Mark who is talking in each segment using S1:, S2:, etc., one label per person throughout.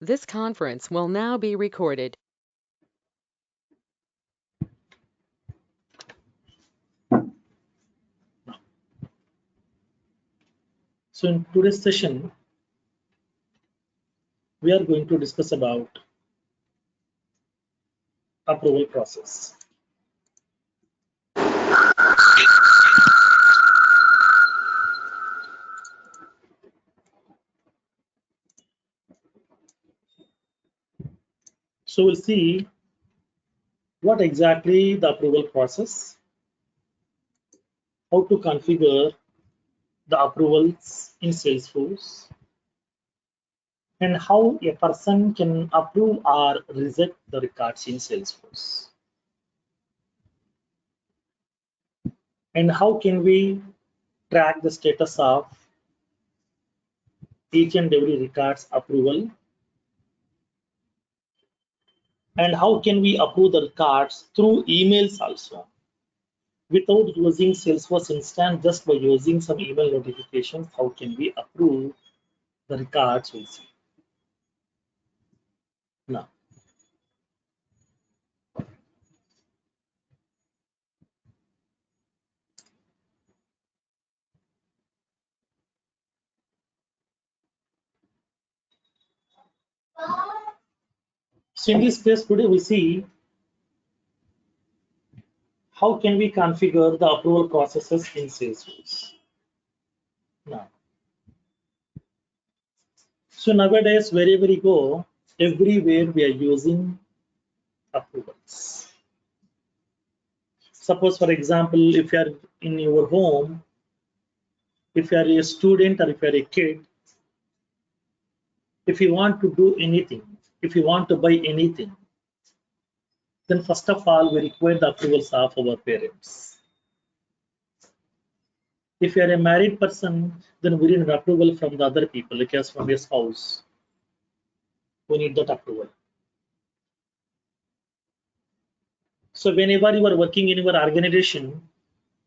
S1: This conference will now be recorded.
S2: So in today's session, we are going to discuss about approval process. So we'll see what exactly the approval process, how to configure the approvals in Salesforce, and how a person can approve or reject the records in Salesforce. And how can we track the status of each and every records approval, and how can we approve the records through emails also without using Salesforce instance, just by using some email notifications. How can we approve the records? We'll see now. So in this case today we see how can we configure the approval processes in Salesforce. Now, so nowadays wherever we go, everywhere we are using approvals. Suppose for example, if you are in your home, if you are a student or if you are a kid, if you want to do anything, if you want to buy anything, then first of all we require the approvals of our parents. If you are a married person, then we need approval from the other people, like as from your spouse. We need that approval. So whenever you are working in your organization,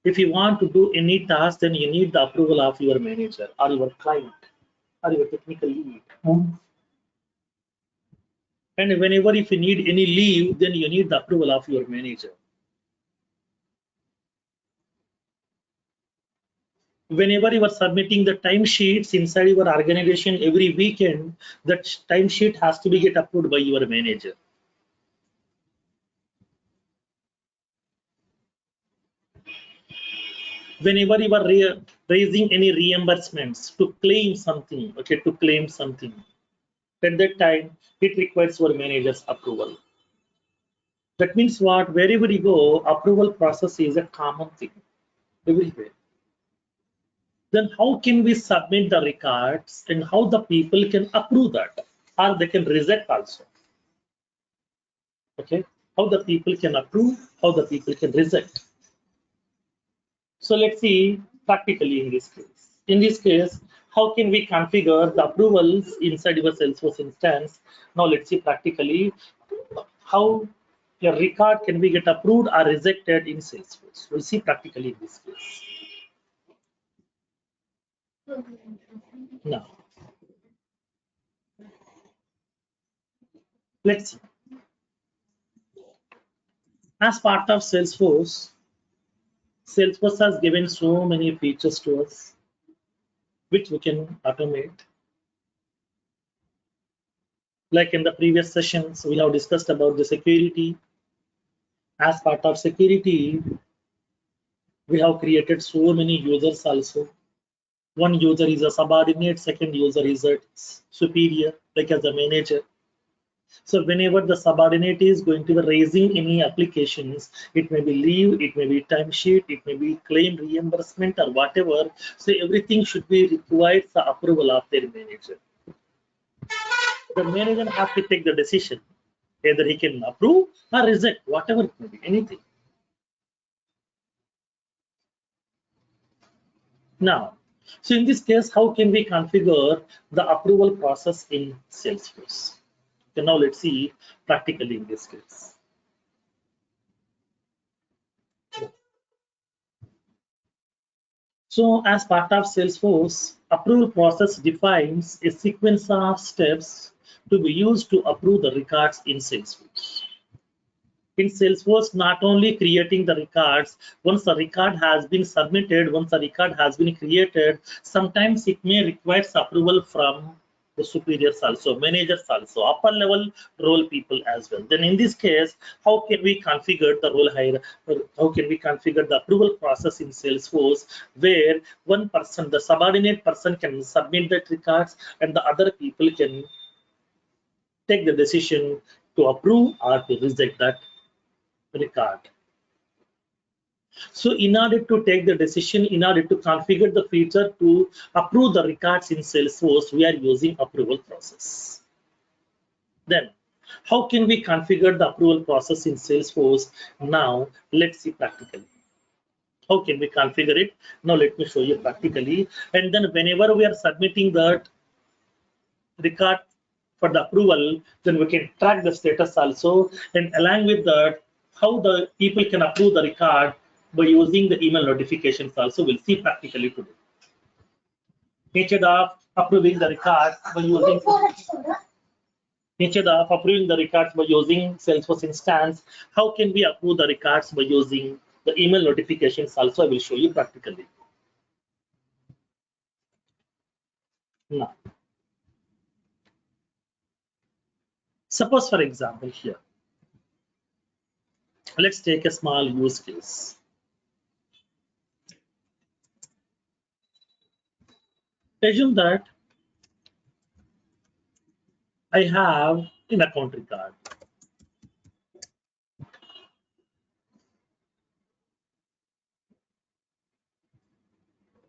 S2: if you want to do any task, then you need the approval of your manager or your client or your technical lead. And whenever if you need any leave, then you need the approval of your manager. Whenever you are submitting the timesheets inside your organization every weekend, that timesheet has to be get approved by your manager. Whenever you are raising any reimbursements to claim something, okay, to claim something, at that time it requires your manager's approval. That means what? Wherever you go, approval process is a common thing everywhere. Then how can we submit the records and how the people can approve that, or they can reject also? Okay, how the people can approve, how the people can reject. So let's see practically in this case. In this case, how can we configure the approvals inside your Salesforce instance? Now let's see practically how your record can be get approved or rejected in Salesforce. We'll see practically in this case. Now, let's see. As part of Salesforce, Salesforce has given so many features to us, which we can automate. Like in the previous sessions, we have discussed about the security. As part of security, we have created so many users also. One user is a subordinate, second user is a superior, like as a manager. So whenever the subordinate is going to be raising any applications, it may be leave, it may be timesheet, it may be claim reimbursement or whatever. So everything should be required the approval of their manager. The manager has to take the decision. Either he can approve or reject, whatever it may be, anything. Now, so in this case, how can we configure the approval process in Salesforce? Okay, now let's see practically in this case. So as part of Salesforce, approval process defines a sequence of steps to be used to approve the records in Salesforce. In Salesforce, not only creating the records, once the record has been submitted, once the record has been created, sometimes it may require approval from the superiors also, managers also, upper level role people as well. Then in this case, how can we configure the role hire? How can we configure the approval process in Salesforce where one person, the subordinate person can submit that records and the other people can take the decision to approve or to reject that record. So in order to take the decision, in order to configure the feature to approve the records in Salesforce, we are using approval process. Then, how can we configure the approval process in Salesforce? Now, let's see practically. How can we configure it? Now, let me show you practically. And then whenever we are submitting that record for the approval, then we can track the status also. And along with that, how the people can approve the record by using the email notifications also. We'll see practically today. Instead of approving the records by using Salesforce instance, how can we approve the records by using the email notifications also? I will show you practically. Now, suppose for example here, let's take a small use case. Assume that I have an account record.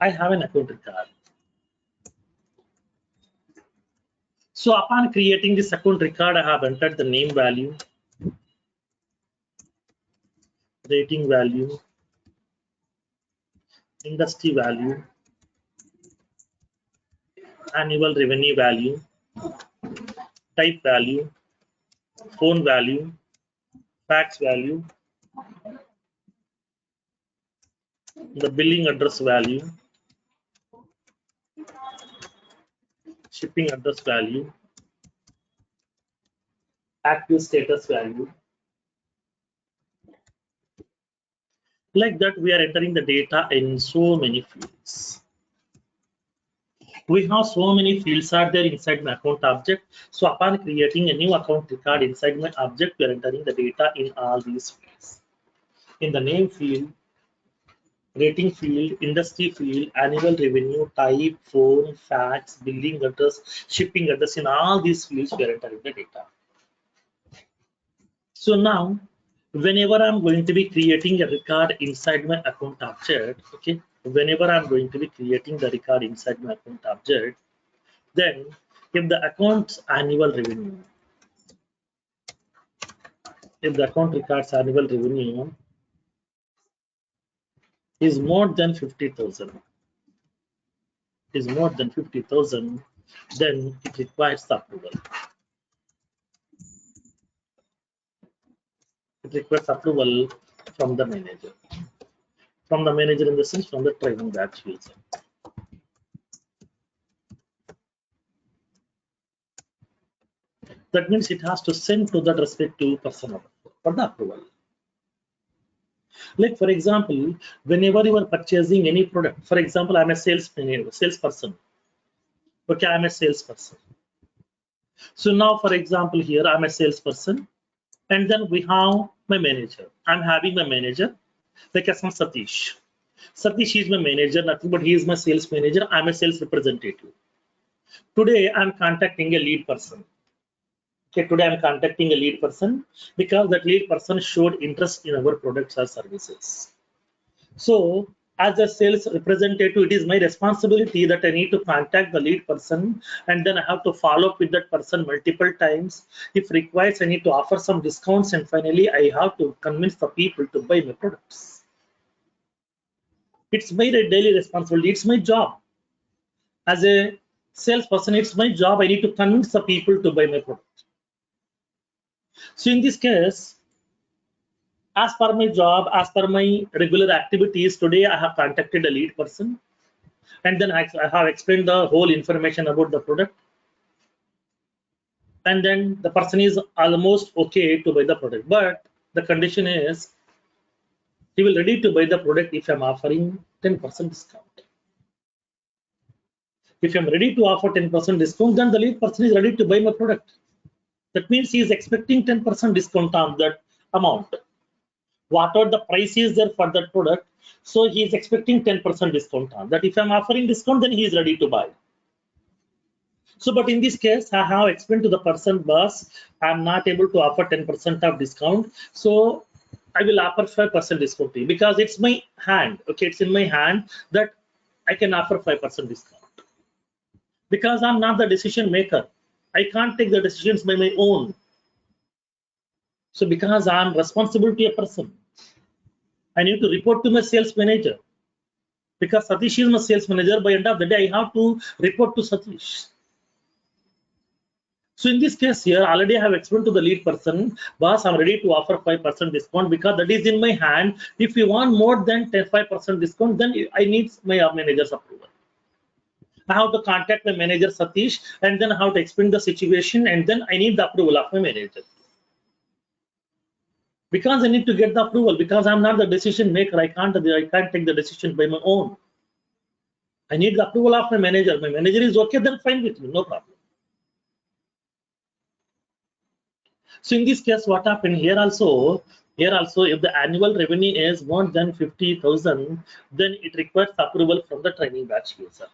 S2: I have an account record. So upon creating this account record, I have entered the name value, rating value, industry value, annual revenue value, type value, phone value, fax value, the billing address value, shipping address value, active status value. Like that, we are entering the data in so many fields. We have so many fields are there inside my account object. So upon creating a new account record inside my object, we are entering the data in all these fields. In the name field, rating field, industry field, annual revenue, type, phone, fax, billing address, shipping address, in all these fields we are entering the data. So now, whenever I'm going to be creating a record inside my account object, okay, whenever I'm going to be creating the record inside my account object, then if the account's annual revenue, if the account records annual revenue is more than 50,000, is more than 50,000, then it requires the approval. It requires approval from the manager. From the manager in the sense from the training batch user. That means it has to send to that respective person for the approval. Like for example, whenever you are purchasing any product, for example, I'm a salesperson. Okay, I'm a salesperson. So now, for example, here I'm a salesperson, and then we have my manager. I'm having my manager, like as Satish. Satish is my manager, nothing but he is my sales manager. I'm a sales representative. Today, I'm contacting a lead person. Okay, today I'm contacting a lead person because that lead person showed interest in our products or services. So, as a sales representative, it is my responsibility that I need to contact the lead person and then I have to follow up with that person multiple times. If required, I need to offer some discounts and finally I have to convince the people to buy my products. It's my daily responsibility. It's my job. As a salesperson, it's my job. I need to convince the people to buy my product. So in this case, as per my job, as per my regular activities, today I have contacted a lead person and then I have explained the whole information about the product. and then the person is almost okay to buy the product, but the condition is he will ready to buy the product if I'm offering 10% discount. If I'm ready to offer 10% discount, then the lead person is ready to buy my product. That means he is expecting 10% discount on that amount. Whatever the price is there for that product, so he is expecting 10% discount on that. If I'm offering discount, then he is ready to buy. So, but in this case, I have explained to the person, boss, I'm not able to offer 10% of discount. So I will offer 5% discount to you because it's my hand. Okay, it's in my hand that I can offer 5% discount. Because I'm not the decision maker. I can't take the decisions by my own. So because I'm responsible to a person, I need to report to my sales manager. Because Satish is my sales manager, by end of the day, I have to report to Satish. So in this case here, already I have explained to the lead person, boss, I'm ready to offer 5% discount because that is in my hand. If you want more than 5% discount, then I need my manager's approval. I have to contact my manager Satish and then I have to explain the situation and then I need the approval of my manager. Because I need to get the approval because I'm not the decision maker. I can't take the decision by my own. I need the approval of my manager. My manager is okay, then fine with me, no problem. So in this case, what happened here also, if the annual revenue is more than 50,000, then it requires approval from the training batch user.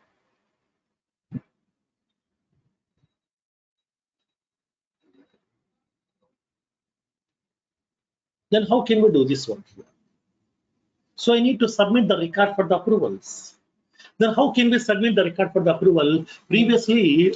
S2: Then how can we do this one here? So I need to submit the record for the approvals. Then how can we submit the record for the approval? Previously,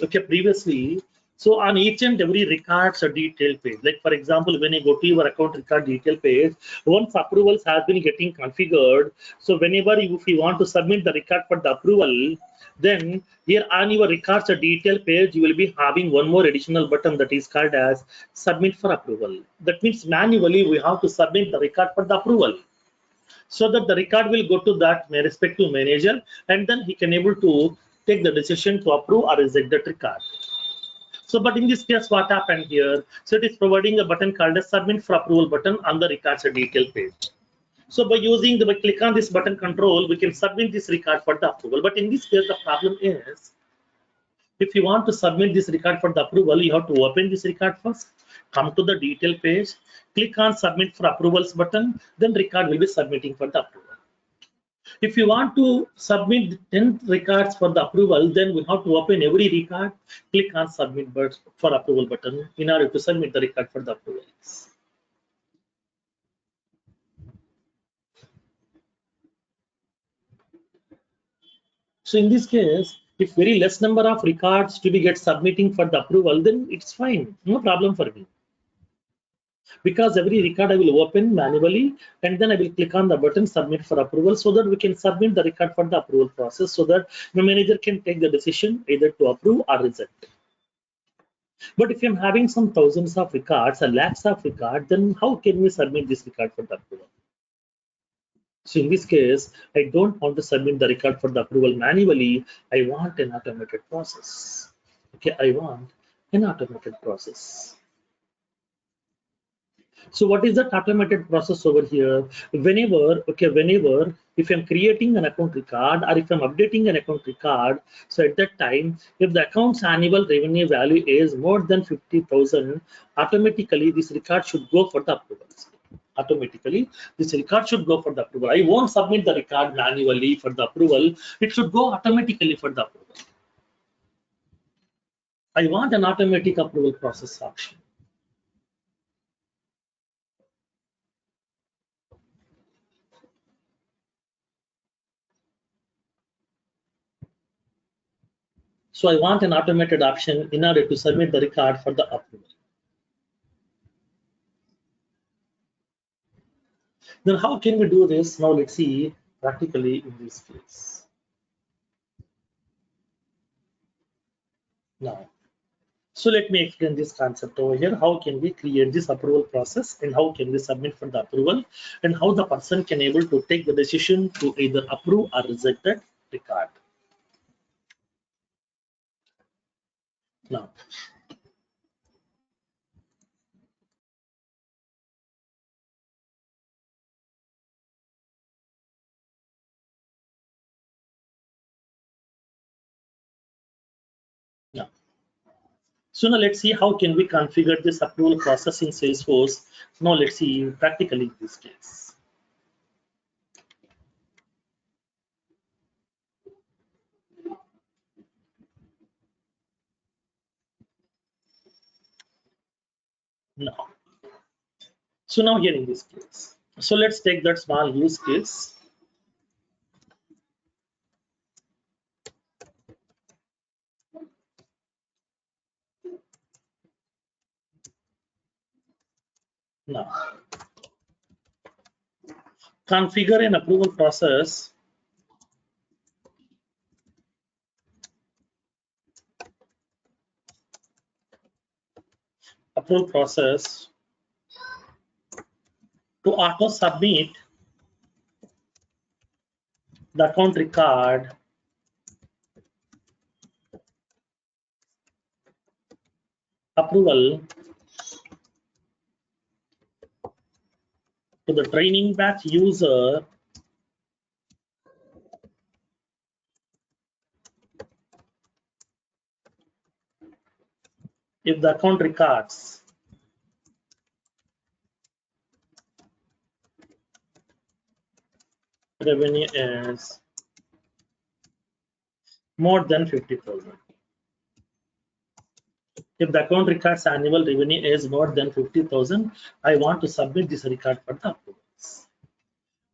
S2: so on each and every records a detail page. Like for example, when you go to your account record detail page, once approvals have been getting configured, so whenever if you want to submit the record for the approval, then here on your records a detail page, you will be having one more additional button that is called as submit for approval. That means manually we have to submit the record for the approval, so that the record will go to that respective manager and then he can able to take the decision to approve or reject that record. So but in this case what happened here, so it is providing a button called a submit for approval button on the records detail page. So by click on this button control, we can submit this record for the approval. But in this case the problem is, if you want to submit this record for the approval, you have to open this record first, come to the detail page, click on submit for approvals button, then record will be submitting for the approval. If you want to submit 10 records for the approval, then we have to open every record, click on submit for approval button in order to submit the record for the approvals. So in this case, if very less number of records to be get submitting for the approval, then it's fine, no problem for me. Because every record I will open manually and then I will click on the button submit for approval so that we can submit the record for the approval process so that the manager can take the decision either to approve or reject. But if I'm having some thousands of records, a lakhs of records, then how can we submit this record for the approval? So in this case, I don't want to submit the record for the approval manually. I want an automated process. Okay, I want an automated process. So what is that automated process over here? Whenever if I'm creating an account record or if I'm updating an account record, so at that time, if the account's annual revenue value is more than 50,000, automatically this record should go for the approvals. Automatically, this record should go for the approval. I won't submit the record manually for the approval. It should go automatically for the approval. I want an automatic approval process option. So I want an automated option in order to submit the record for the approval. Then how can we do this? Now let's see practically in this case. Now, so let me explain this concept over here. How can we create this approval process and how can we submit for the approval and how the person can able to take the decision to either approve or reject that record. Now, So now let's see how can we configure this approval process in Salesforce. Now let's see practically this case. Now, so now here in this case. So let's take that small use case. Now, configure an approval process to auto submit the account record approval to the training batch user if the account records revenue is more than 50,000. If the account records annual revenue is more than 50,000, I want to submit this record for the approvals.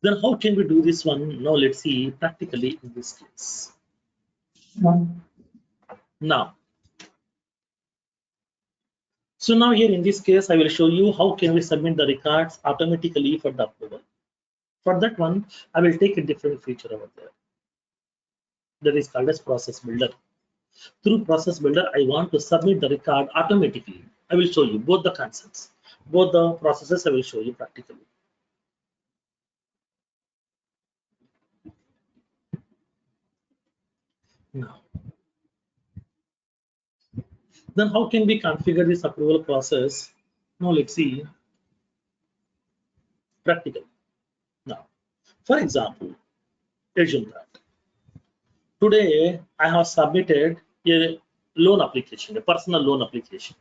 S2: Then how can we do this one? Now let's see practically in this case. Now, so now here in this case, I will show you how can we submit the records automatically for the approval. For that one, I will take a different feature over there. That is called as process builder. Through process builder, I want to submit the record automatically. I will show you both the concepts, both the processes I will show you practically. Now, then how can we configure this approval process? Now let's see practically. Now, for example, assume that today I have submitted a loan application, a personal loan application.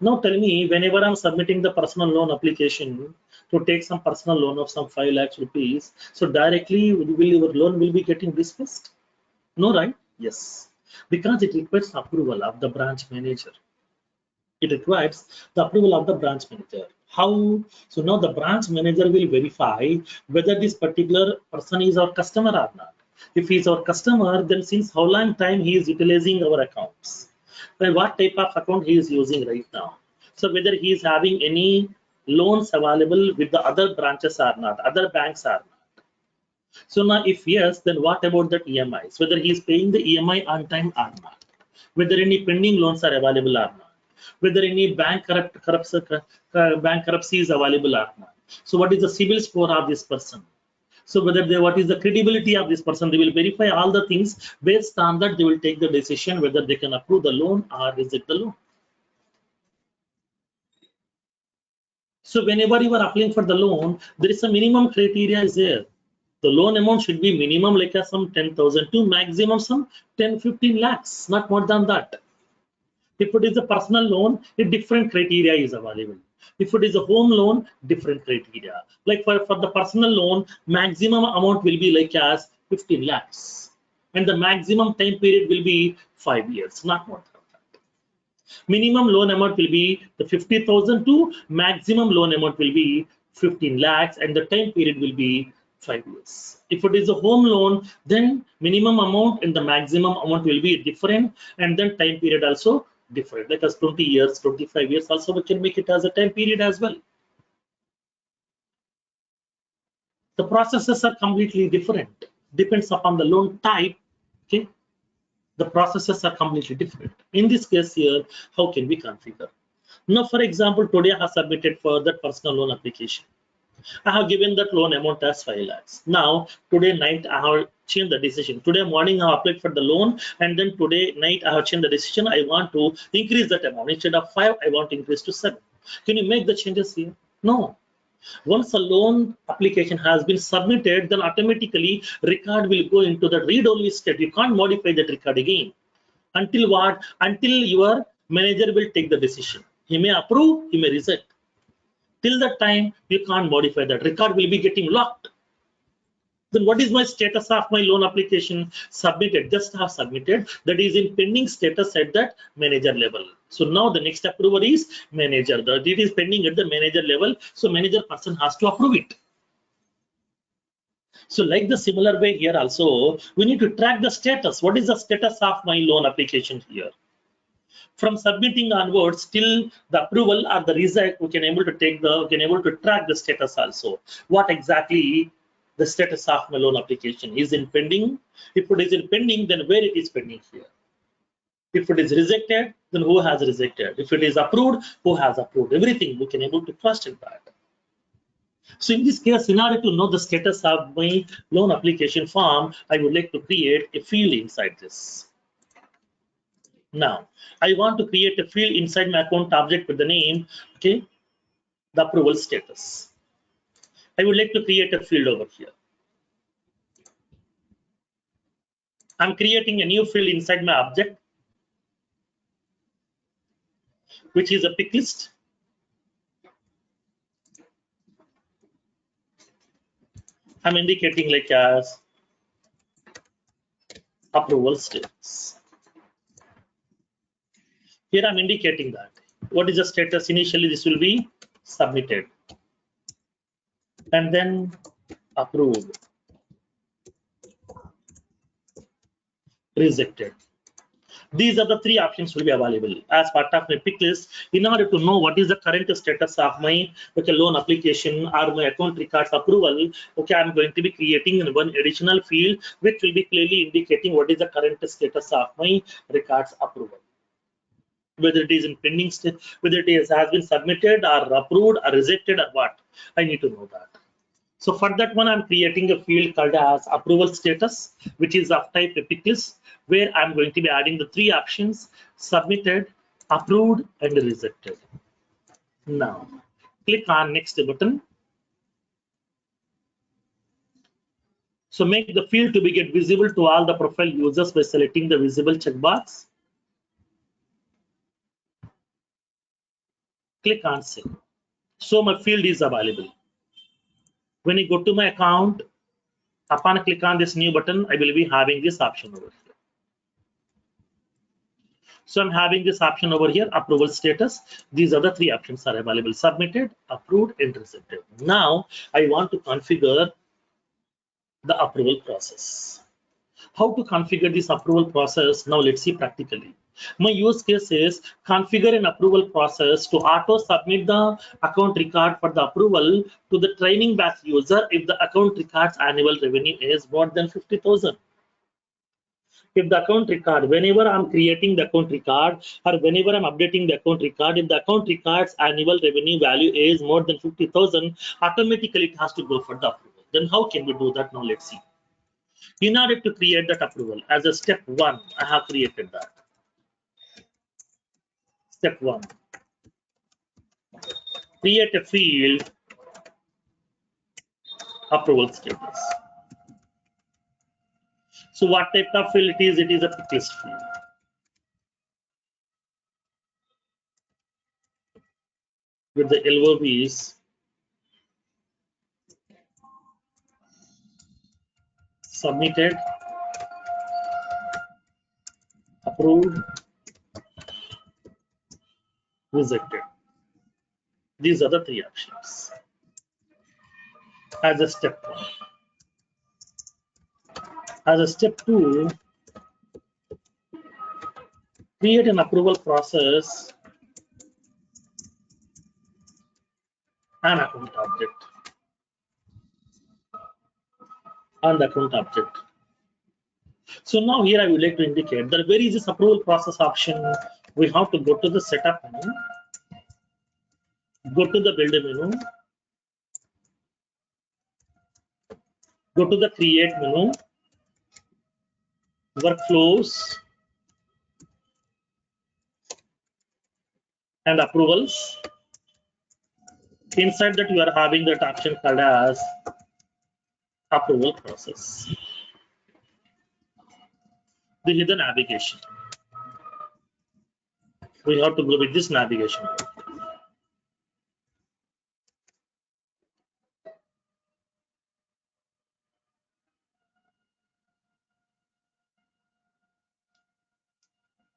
S2: Now tell me, whenever I'm submitting the personal loan application to take some personal loan of some 5 lakhs rupees, so directly will your loan will be getting dismissed? No, right? Yes, because it requires approval of the branch manager. It requires the approval of the branch manager. How? So now the branch manager will verify whether this particular person is our customer or not. If he is our customer, then since how long time he is utilizing our accounts, and what type of account he is using right now. So whether he is having any loans available with the other branches or not, other banks or not. So now if yes, then what about the EMIs? Whether he is paying the EMI on time or not. Whether any pending loans are available or not. Whether any bankruptcy is available or not. So what is the CIBIL score of this person? So whether they, what is the credibility of this person? They will verify all the things. Based on that, they will take the decision whether they can approve the loan or reject the loan. So whenever you are applying for the loan, there is a minimum criteria is there. The loan amount should be minimum like a some 10,000 to maximum some 10-15 lakhs, not more than that. If it is a personal loan, a different criteria is available. If it is a home loan, different criteria. Like for the personal loan, maximum amount will be like as 15 lakhs. And the maximum time period will be 5 years, not more than that. Minimum loan amount will be the 50,000 to maximum loan amount will be 15 lakhs and the time period will be 5 years. If it is a home loan, then minimum amount and the maximum amount will be different and then time period also different. Like as 20 years, 25 years also we can make it as a time period as well. The processes are completely different. Depends upon the loan type. Okay. The processes are completely different. In this case here, how can we configure? Now, for example, today I have submitted for that personal loan application. I have given that loan amount as 5 lakhs. Now, today night I have changed the decision. Today morning I have applied for the loan, and then today night I have changed the decision. I want to increase that amount. Instead of 5, I want to increase to 7. Can you make the changes here? No. Once a loan application has been submitted, then automatically record will go into the read-only state. You can't modify that record again. Until what? Until your Manager will take the decision. He may approve, he may reject. Till that time, you can't modify that. Record will be getting locked. Then what is my status of my loan application? Submitted, just have submitted. That is in pending status at that manager level. So now the next approver is manager. It is pending at the manager level. So manager person has to approve it. So like the similar way here also, we need to track the status. What is the status of my loan application here? From submitting onwards till the approval or the result, we can able to track the status also. What exactly the status of my loan application is in pending. If it is in pending, then where it is pending here. If it is rejected, then who has rejected. If it is approved, who has approved. Everything we can able to cross check that. So in this case, in order to know the status of my loan application form, I would like to create a field inside this. Now, I want to create a field inside my account object with the name, okay, the approval status. I would like to create a field over here. I'm creating a new field inside my object, which is a pick list. I'm indicating like as approval status. Here I'm indicating that. What is the status? Initially, this will be submitted and then approved, rejected. These are the three options will be available as part of my pick list. In order to know what is the current status of my loan application or my account records approval, okay, I'm going to be creating one additional field which will be clearly indicating what is the current status of my records approval. Whether it is in pending state, whether it has been submitted or approved or rejected or what, I need to know that. So for that one, I'm creating a field called as approval status, which is of type pick list, where I'm going to be adding the three options: submitted, approved, and rejected. Now, click on next button. So make the field to be get visible to all the profile users by selecting the visible checkbox. Click on save. So my field is available. When I go to my account, upon click on this new button, I will be having this option over here. So I'm having this option over here, approval status. These are the three options are available: submitted, approved, and rejected. Now I want to configure the approval process. How to configure this approval process? Now let's see practically. My use case is configure an approval process to auto submit the account record for the approval to the training batch user if the account record's annual revenue is more than 50,000. If the account record, whenever I'm creating the account record or whenever I'm updating the account record, if the account record's annual revenue value is more than 50,000, automatically it has to go for the approval. Then how can we do that? Now let's see. In order to create that approval, as a step one, I have created that. Step one, create a field approval status. So what type of field it is? It is a pick list field. With the LOBs submitted, approved, rejected. These are the three options. As a step one. As a step two, create an approval process and account object. And account object. So now here I would like to indicate that where is this approval process option? We have to go to the setup menu, go to the build menu, go to the create menu, workflows, and approvals. Inside that you are having that option called as approval process. This is the navigation. We have to go with this navigation.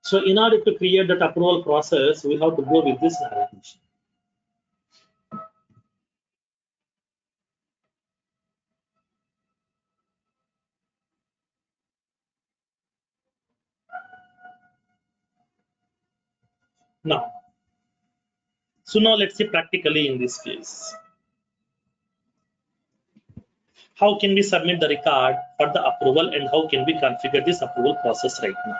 S2: So in order to create that approval process, we have to go with this navigation. Now, so now let's see practically in this case. How can we submit the record for the approval and how can we configure this approval process right now?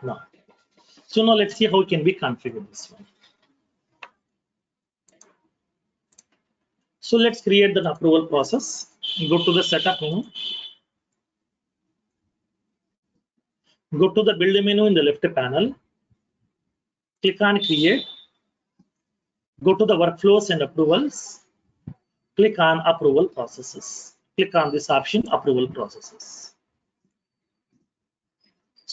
S2: Now, so now let's see how can we configure this one. So let's create the approval process. Go to the setup menu. Go to the build menu in the left panel. Click on create. Go to the workflows and approvals. Click on approval processes. Click on this option, approval processes.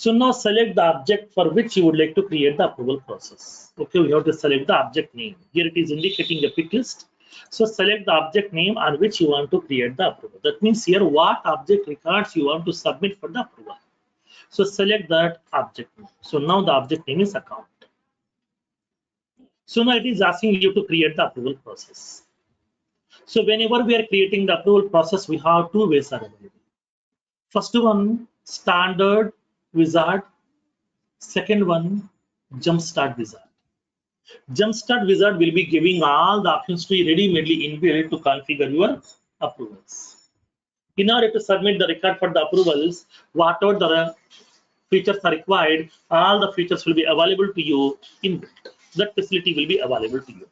S2: So now select the object for which you would like to create the approval process. Okay, we have to select the object name. Here it is indicating a pick list. So select the object name on which you want to create the approval. That means here what object records you want to submit for the approval. So select that object name. So now the object name is account. So now it is asking you to create the approval process. So whenever we are creating the approval process, we have two ways are available. First one, standard wizard. Second one, jumpstart wizard. Jumpstart wizard will be giving all the options to you ready-madely inbuilt to configure your approvals. In order to submit the record for the approvals, whatever the features are required, all the features will be available to you inbuilt. That facility will be available to you.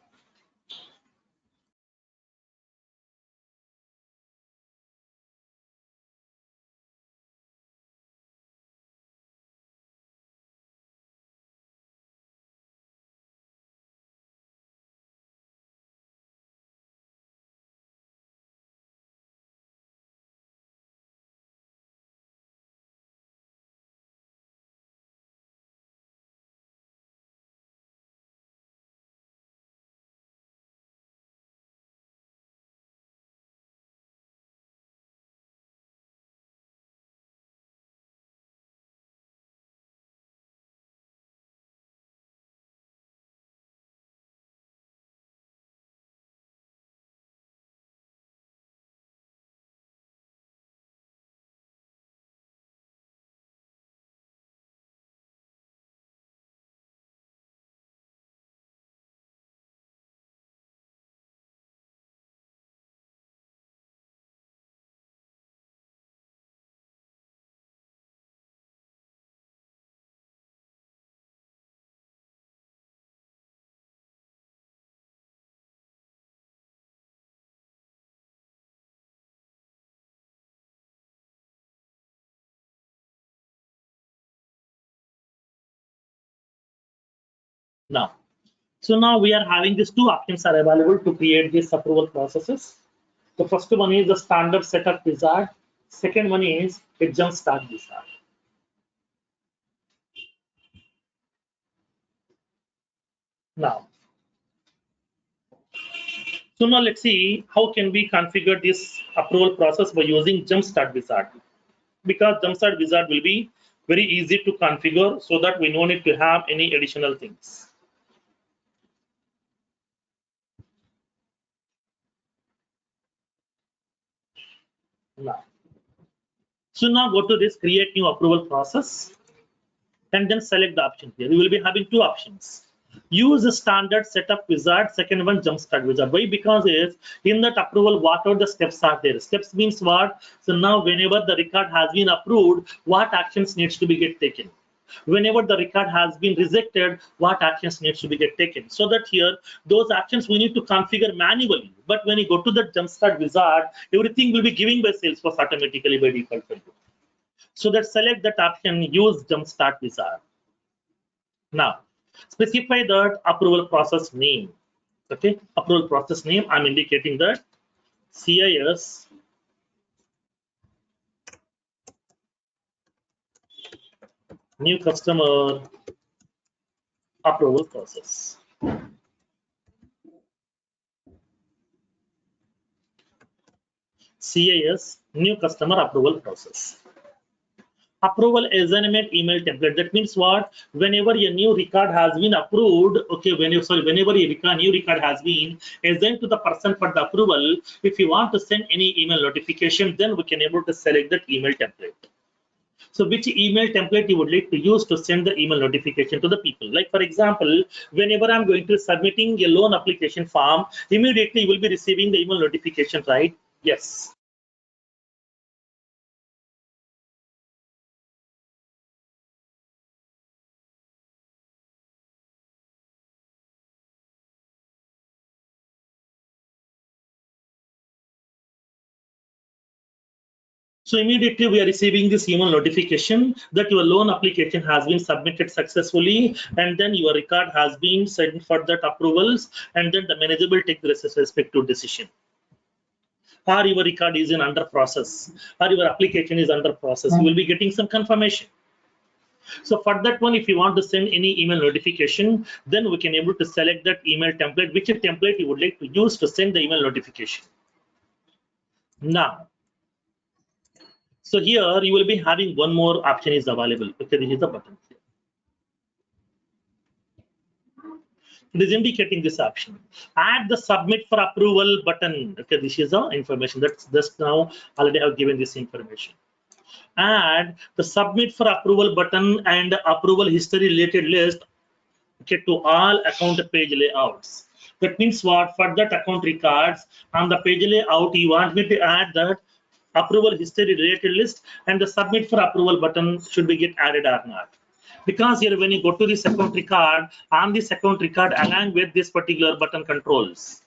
S2: Now, so now we are having these two options are available to create these approval processes. The first one is the standard setup wizard. Second one is a jumpstart wizard. Now, So now let's see how can we configure this approval process by using Jumpstart Wizard. Because Jumpstart Wizard will be very easy to configure so that we no need to have any additional things. Now, so now go to this create new approval process and then select the option here. We will be having two options. Use the standard setup wizard, second one jumpstart wizard. Why? Because is in that approval, what are the steps are there? Steps means what? So now whenever the record has been approved, what actions needs to be get taken? Whenever the record has been rejected, what actions needs to be get taken? So that here, those actions we need to configure manually. But when you go to the jumpstart wizard, everything will be given by Salesforce automatically by default for you. So that select that option, use jumpstart wizard. Now, specify that approval process name. Okay, approval process name. I'm indicating that CIS new customer approval process. CIS new customer approval process. Approval assignment email template. That means what? Whenever a new record has been approved, okay, whenever a new record has been assigned to the person for the approval, if you want to send any email notification, then we can able to select that email template. So which email template you would like to use to send the email notification to the people? Like for example, whenever I'm going to submitting a loan application form, immediately you will be receiving the email notification, right? Yes. So immediately we are receiving this email notification that your loan application has been submitted successfully, and then your record has been sent for that approvals, and then the manager will take the respective decision. Or your record is in under process, or your application is under process. You will be getting some confirmation. So for that one, if you want to send any email notification, then we can able to select that email template, which template you would like to use to send the email notification. Now, so here you will be having one more option is available. Okay, this is the button here. It is indicating this option. Add the submit for approval button. Okay, this is the information that's just now already have given this information. Add the submit for approval button and approval history related list, okay, to all account page layouts. That means what? For that account records on the page layout, you want me to add that approval history related list, and the submit for approval button should be get added or not. Because here when you go to this account record, on this account record along with this particular button controls,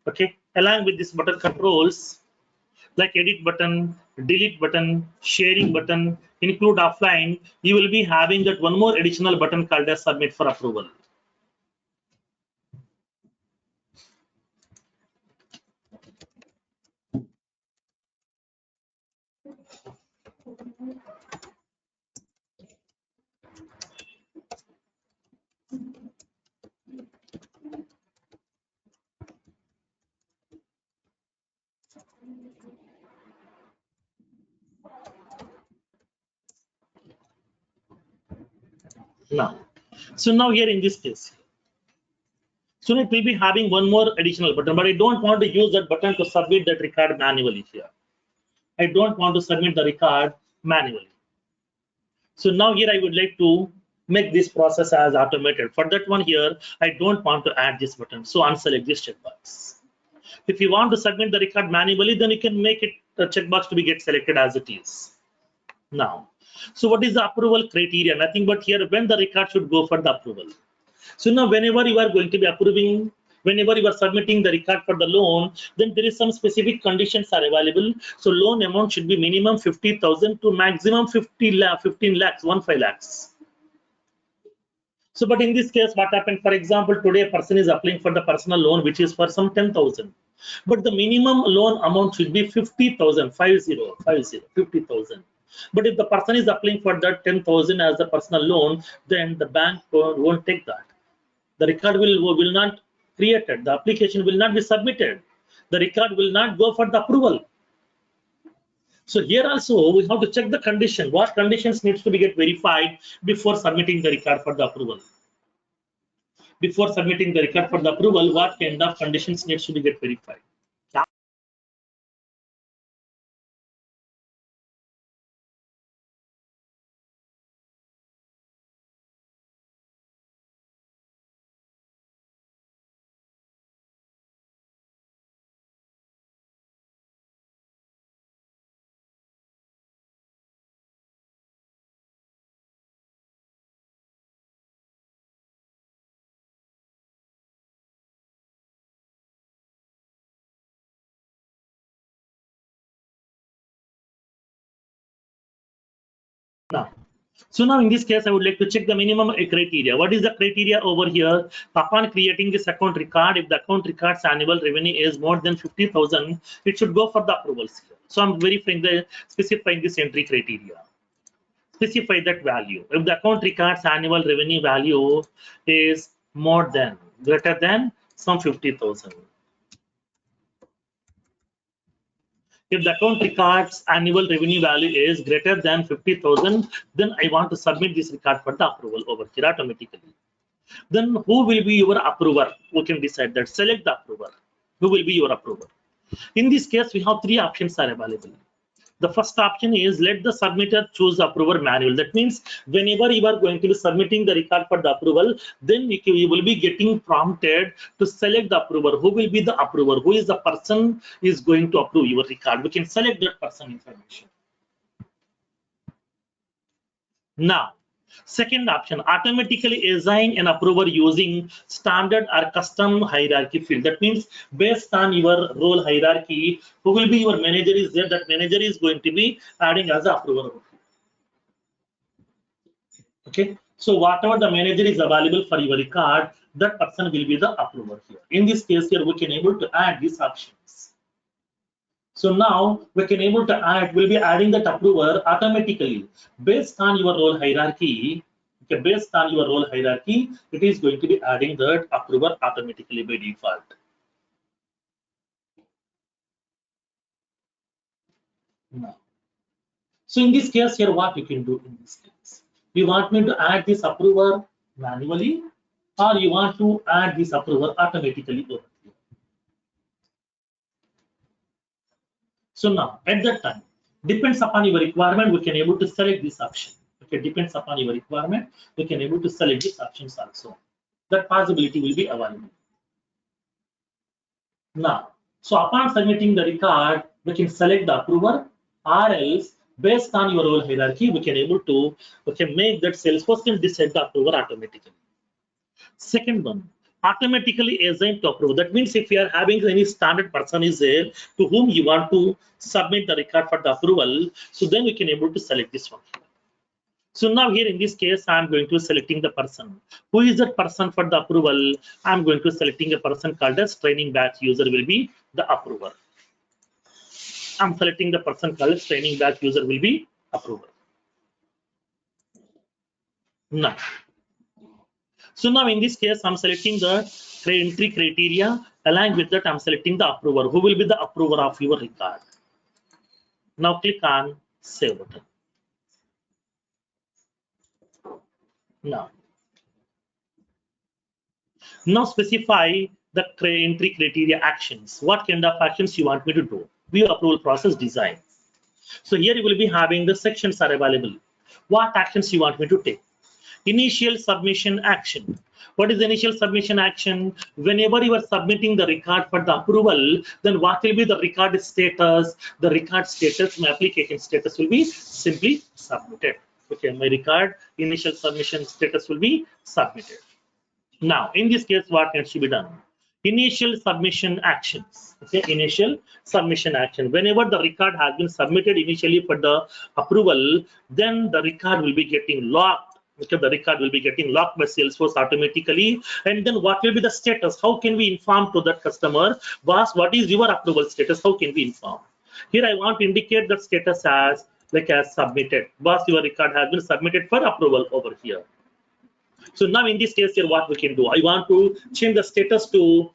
S2: okay, along with this button controls like edit button, delete button, sharing button, include offline, you will be having that one more additional button called as submit for approval. Now, so now here in this case, so it will be having one more additional button, but I don't want to use that button to submit that record manually here. I don't want to submit the record manually. So now here I would like to make this process as automated. For that one here, I don't want to add this button. So unselect this checkbox. If you want to submit the record manually, then you can make it a checkbox to be get selected as it is. Now, so what is the approval criteria? Nothing but here when the record should go for the approval. So now whenever you are going to be approving, whenever you are submitting the record for the loan, then there is some specific conditions are available. So loan amount should be minimum 50,000 to maximum 15 lakhs, 15 lakhs. So, but in this case, what happened? For example, today a person is applying for the personal loan, which is for some 10,000. But the minimum loan amount should be 50,000, 50,000. But if the person is applying for that 10,000 as a personal loan, then the bank won't take that. The record will not created. The application will not be submitted. The record will not go for the approval. So here also we have to check the condition. What conditions needs to be get verified before submitting the record for the approval? Before submitting the record for the approval, what kind of conditions needs to be get verified? Now, so now in this case, I would like to check the minimum criteria. What is the criteria over here? Upon creating this account record, if the account record's annual revenue is more than 50,000, it should go for the approvals here. So I'm specifying this entry criteria. Specify that value. If the account record's annual revenue value is greater than some 50,000. If the account records annual revenue value is greater than 50,000, then I want to submit this record for the approval over here automatically. Then who will be your approver? We can decide that. Select the approver. Who will be your approver? In this case, we have three options are available. The first option is let the submitter choose the approver manual. That means whenever you are going to be submitting the record for the approval, then you will be getting prompted to select the approver. Who will be the approver? Who is the person is going to approve your record? We can select that person information. Now, second option, automatically assign an approver using standard or custom hierarchy field. That means based on your role hierarchy, who will be your manager is there, that manager is going to be adding as an approver. Okay, so whatever the manager is available for your record, that person will be the approver here. In this case here, we can able to add these options. So now we can able to add, we'll be adding that approver automatically based on your role hierarchy. Okay, based on your role hierarchy, it is going to be adding that approver automatically by default. Now, so in this case here, what you can do in this case? You want me to add this approver manually, or you want to add this approver automatically over here? So now at that time, depends upon your requirement, we can able to select this option. Okay, depends upon your requirement, we can able to select these options also. That possibility will be available. Now, so upon submitting the record, we can select the approver, or else based on your role hierarchy, we can able to make that Salesforce can decide the approver automatically. Second one, automatically assign to approve. That means if you are having any standard person is there to whom you want to submit the record for the approval, so then we can able to select this one. So now here in this case, I'm going to selecting the person. Who is that person for the approval? I'm going to selecting a person called as training batch user will be the approver. I'm selecting the person called as training batch user will be approver. Now, so now in this case, I'm selecting the entry criteria. Along with that, I'm selecting the approver. Who will be the approver of your record? Now click on save button. Now specify the entry criteria actions. What kind of actions you want me to do? View approval process design. So here you will be having the sections are available. What actions you want me to take? Initial submission action. What is the initial submission action? Whenever you are submitting the record for the approval, then what will be the record status? The record status, my application status will be simply submitted. Okay, my record initial submission status will be submitted. Now, in this case, what needs to be done? Initial submission actions. Okay, initial submission action. Whenever the record has been submitted initially for the approval, then the record will be getting locked. Okay, the record will be getting locked by Salesforce automatically. And then what will be the status? How can we inform to that customer, boss, what is your approval status? How can we inform? Here I want to indicate the status as submitted. Boss, your record has been submitted for approval over here. So now in this case here, what we can do? I want to change the status to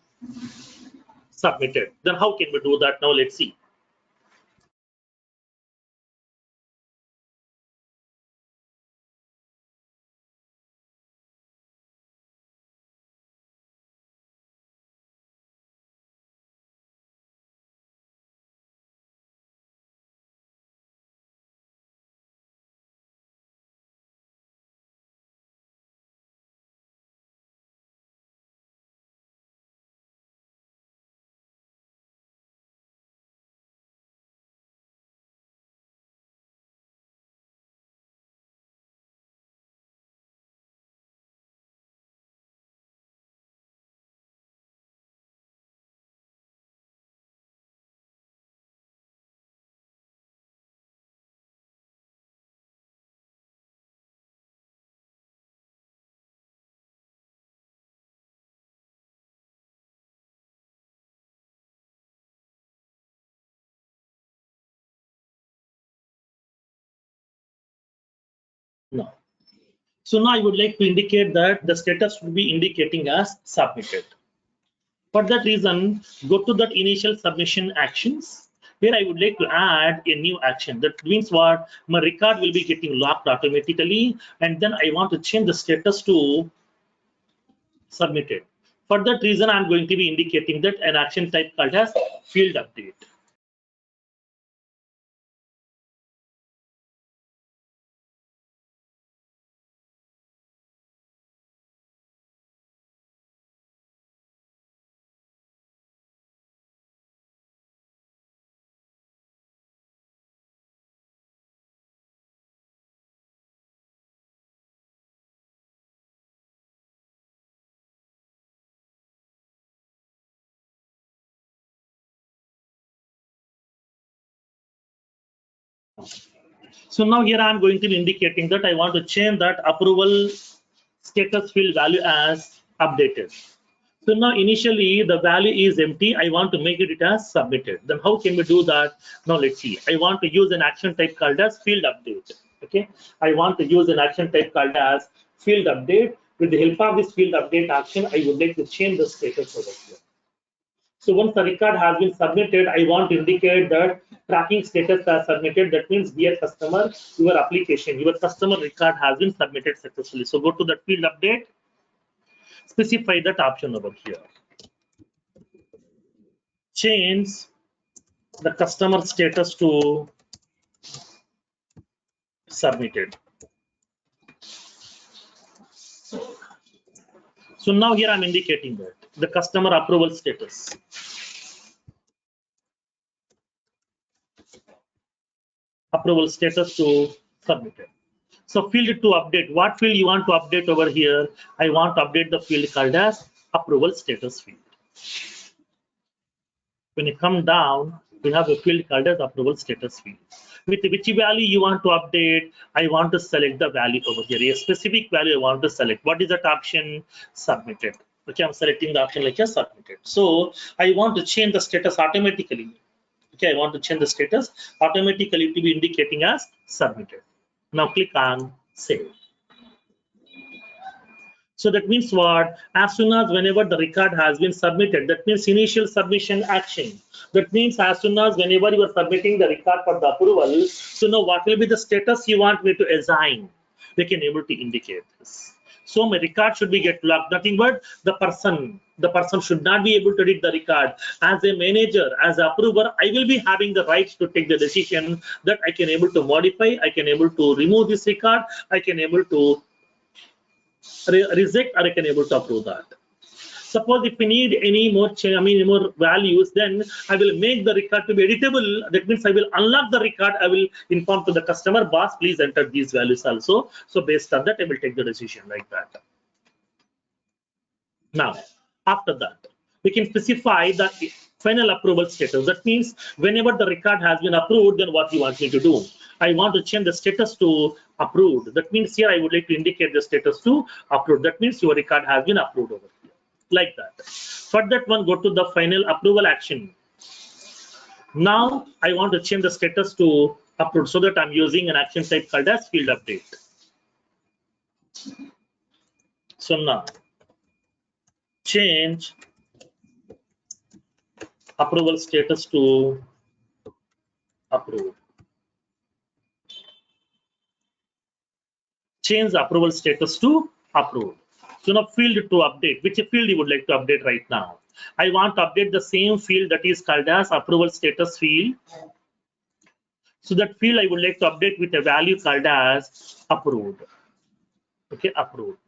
S2: submitted. Then how can we do that? Now let's see. No. So now I would like to indicate that the status would be indicating as submitted. For that reason, go to that initial submission actions. Here I would like to add a new action. That means what? My record will be getting locked automatically, and then I want to change the status to submitted. For that reason, I'm going to be indicating that an action type called as field update. So now here I'm going to be indicating that I want to change that approval status field value as updated. So now initially the value is empty. I want to make it as submitted. Then how can we do that? Now let's see. I want to use an action type called as field update. Okay. I want to use an action type called as field update. With the help of this field update action, I would like to change the status over here. So once the record has been submitted, I want to indicate that tracking status as submitted. That means, dear customer, your application, your customer record has been submitted successfully. So go to the field update, specify that option over here. Change the customer status to submitted. So now here I'm indicating that the customer approval status. Approval status to submitted. So field to update. What field you want to update over here? I want to update the field called as approval status field. When you come down, we have a field called as approval status field. With which value you want to update, I want to select the value over here. A specific value I want to select. What is that option? Submitted. Okay, I'm selecting the option like a submitted. So I want to change the status automatically. Okay, I want to change the status automatically to be indicating as submitted. Now click on save. So that means what? As soon as whenever the record has been submitted, that means initial submission action. That means as soon as whenever you are submitting the record for the approval, so now what will be the status you want me to assign? We can able to indicate this. So my record should be get locked. Nothing but the person should not be able to edit the record. As a manager, as an approver, I will be having the right to take the decision that I can able to modify, I can able to remove this record, I can able to reject, or I can able to approve that. Suppose if we need any more more values, then I will make the record to be editable. That means I will unlock the record. I will inform to the customer, boss, please enter these values also. So based on that, I will take the decision like that. Now, after that, we can specify the final approval status. That means whenever the record has been approved, then what you want me to do? I want to change the status to approved. That means here I would like to indicate the status to approved. That means your record has been approved over here. Like that. For that one, go to the final approval action. Now I want to change the status to approved, so that I'm using an action type called as field update. So now change approval status to approved. Change the approval status to approved. So now field to update. Which field you would like to update right now? I want to update the same field that is called as approval status field. So that field I would like to update with a value called as approved. Okay, approved.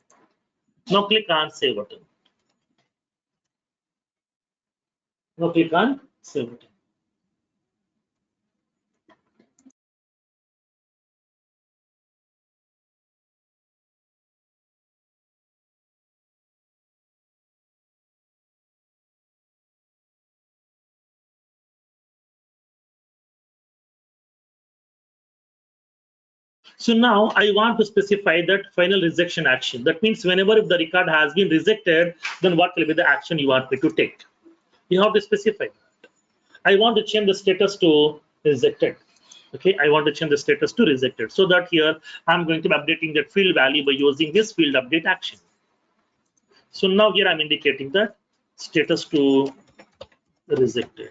S2: Now click on save button. Now click on save button. So now I want to specify that final rejection action. That means whenever if the record has been rejected, then what will be the action you want me to take? You have to specify. I want to change the status to rejected. Okay, I want to change the status to rejected. So that here I'm going to be updating that field value by using this field update action. So now here I'm indicating that status to rejected.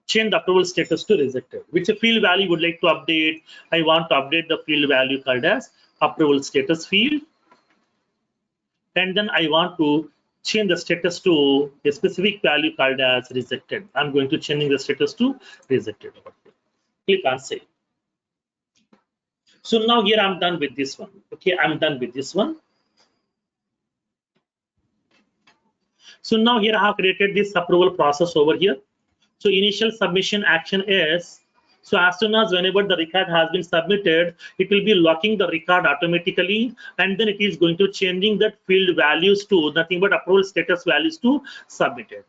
S2: Change the approval status to rejected. Which field value would like to update? I want to update the field value called as approval status field. And then I want to change the status to a specific value called as rejected. I'm going to change the status to rejected. Click on save. So now here I'm done with this one. Okay, I'm done with this one. So now here I have created this approval process over here. So initial submission action is, so as soon as whenever the record has been submitted, it will be locking the record automatically, and then it is going to changing that field values to nothing but approval status values to submitted.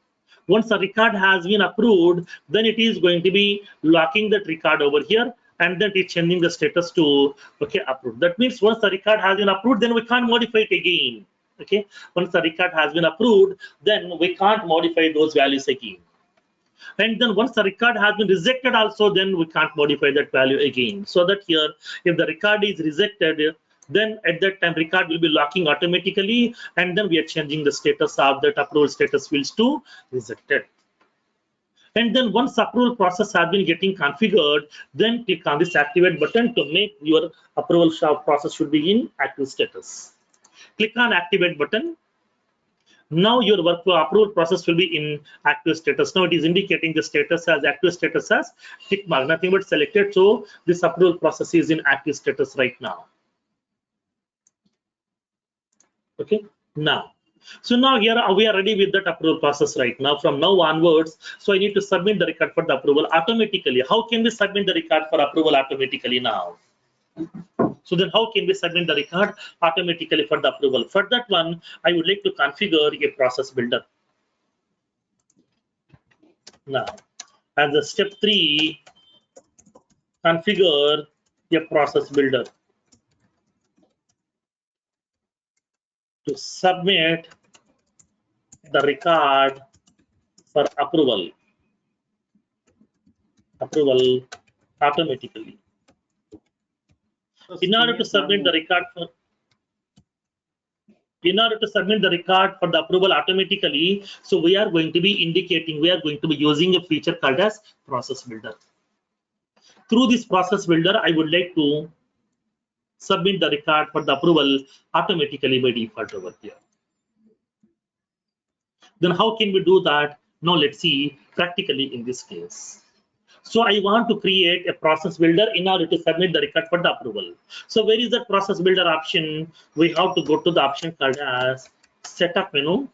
S2: Once the record has been approved, then it is going to be locking that record over here, and then it's changing the status to okay approved. That means once the record has been approved, then we can't modify it again. Okay, once the record has been approved, then we can't modify those values again. And then once the record has been rejected also, then we can't modify that value again. So that here, if the record is rejected, then at that time record will be locking automatically, and then we are changing the status of that approval status fields to rejected. And then once approval process has been getting configured, then click on this activate button to make your approval process should be in active status. Click on activate button. Now your workflow approval process will be in active status. Now it is indicating the status as active status as tick mark, nothing but selected. So this approval process is in active status right now. Okay, now. So now here we are ready with that approval process right now. From now onwards, so I need to submit the record for the approval automatically. How can we submit the record for approval automatically now? So then how can we submit the record automatically for the approval? For that one, I would like to configure a process builder. Now, as a step 3, configure a process builder to submit the record for approval automatically. In order to submit the record for the approval automatically, so we are going to be using a feature called as process builder. Through this process builder, I would like to submit the record for the approval automatically by default over here. Then how can we do that? Now let's see practically in this case. So I want to create a process builder in order to submit the record for the approval. So where is that process builder option? We have to go to the option called as setup menu.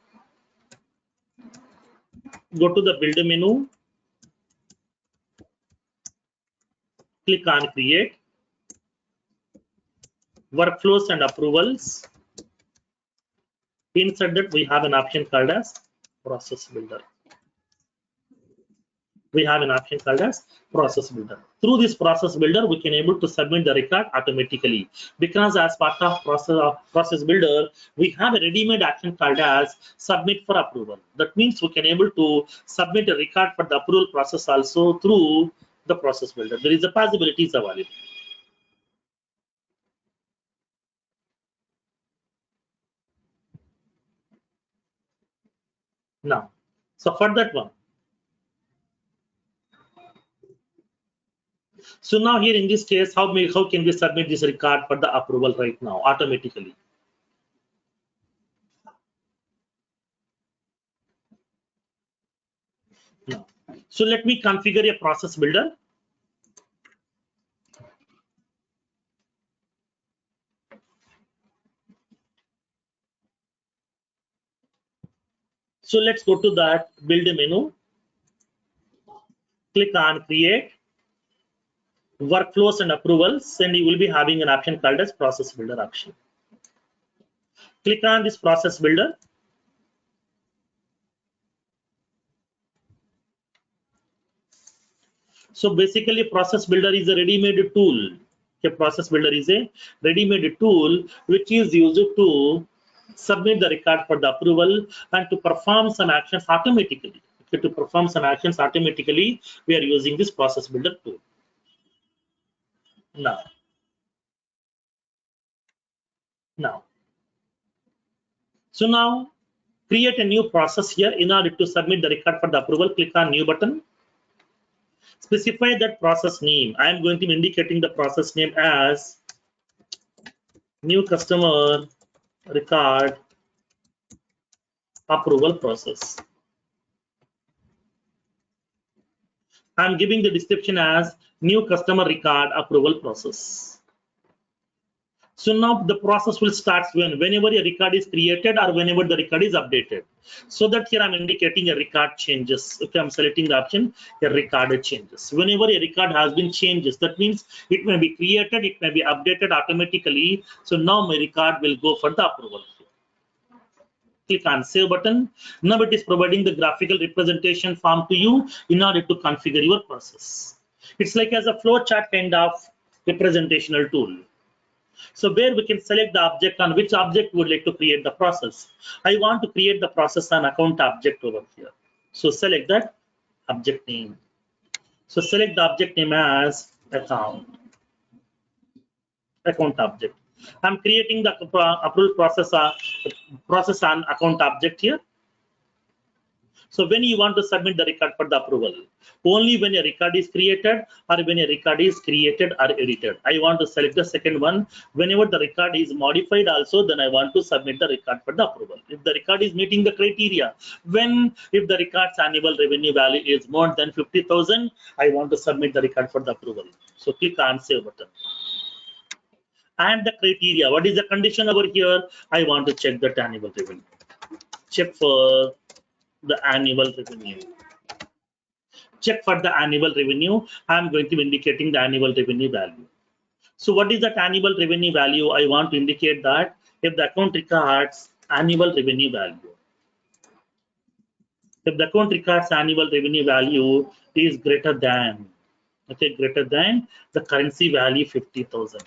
S2: Go to the builder menu. Click on create. Workflows and approvals. Inside that we have an option called as process builder. We have an option called as process builder. Through this process builder, we can able to submit the record automatically, because as part of process builder, we have a ready-made action called as submit for approval. That means we can able to submit a record for the approval process also through the process builder. There is a possibilities available. Now, so for that one, so now here in this case, how can we submit this record for the approval right now automatically? Now, so let me configure a process builder. So let's go to that build menu, click on create workflows and approvals, and you will be having an option called as process builder option. Click on this process builder. So basically, process builder is a ready-made tool. A process builder is a ready-made tool which is used to submit the record for the approval and to perform some actions automatically. Okay, to perform some actions automatically, we are using this process builder tool. Now, so now create a new process here. In order to submit the record for the approval, click on new button. Specify that process name. I am going to be indicating the process name as new customer record approval process. I'm giving the description as new customer record approval process. So now the process will start whenever a record is created or whenever the record is updated. So that here I'm indicating a record changes. Okay, I'm selecting the option a record changes. Whenever a record has been changes, that means it may be created, it may be updated automatically. So now my record will go for the approval. Click on save button. Now it is providing the graphical representation form to you in order to configure your process. It's like as a flow chart kind of representational tool. So where we can select the object on which object we would like to create the process. I want to create the process on account object over here. So select that object name. So select the object name as account object. I'm creating the approval process on account object here. So when you want to submit the record for the approval, only when a record is created or when a record is created or edited. I want to select the second one. Whenever the record is modified also, then I want to submit the record for the approval. If the record is meeting the criteria, if the record's annual revenue value is more than 50,000, I want to submit the record for the approval. So click on save button. And the criteria, what is the condition over here? I want to check the annual revenue. Check for the annual revenue. Check for the annual revenue. I'm going to be indicating the annual revenue value. So what is that annual revenue value? I want to indicate that if the account records annual revenue value. If the account records annual revenue value is greater than, okay, greater than the currency value 50,000.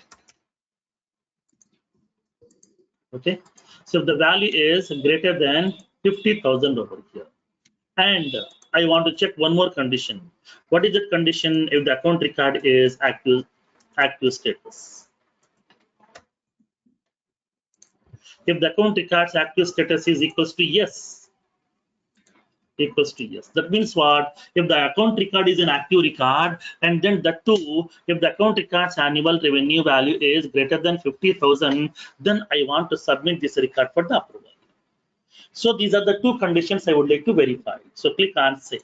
S2: Okay, so if the value is greater than 50,000 over here. And I want to check one more condition. What is that condition if the account record is active status? If the account record's active status is equals to yes, that means what? If the account record is an active record, and then that too, if the account record's annual revenue value is greater than 50,000, then I want to submit this record for the approval. So these are the two conditions I would like to verify. So click on save.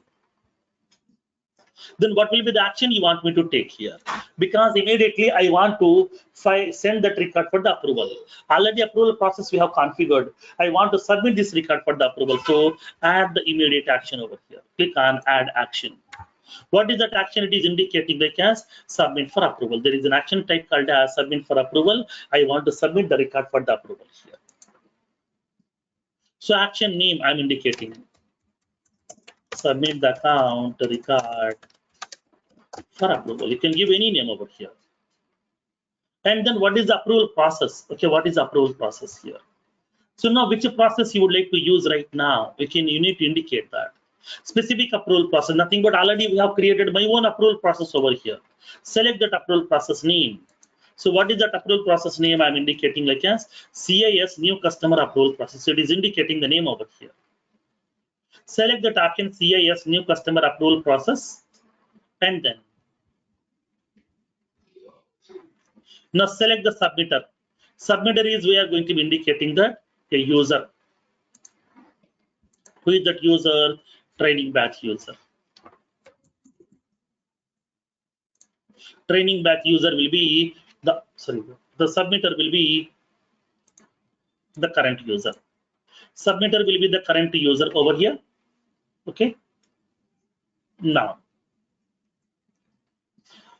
S2: Then what will be the action you want me to take here? Because immediately I want to send that record for the approval. Already approval process we have configured. I want to submit this record for the approval. So add the immediate action over here. Click on add action. What is that action? It is indicating like as submit for approval. There is an action type called as submit for approval. I want to submit the record for the approval here. So action name I'm indicating. Submit the account record for approval. You can give any name over here. And then what is the approval process? Okay, what is the approval process here? So now which process you would like to use right now? You need to indicate that. Specific approval process, nothing but already we have created my own approval process over here. Select that approval process name. So what is that approval process name I'm indicating like as CIS new customer approval process. So it is indicating the name over here. Select that option CIS, new customer approval process, and then now select the submitter. Submitter is we are going to be indicating that a user. Who is that user? Training batch user. Training batch user will be the submitter will be the current user. Submitter will be the current user over here. Okay. Now,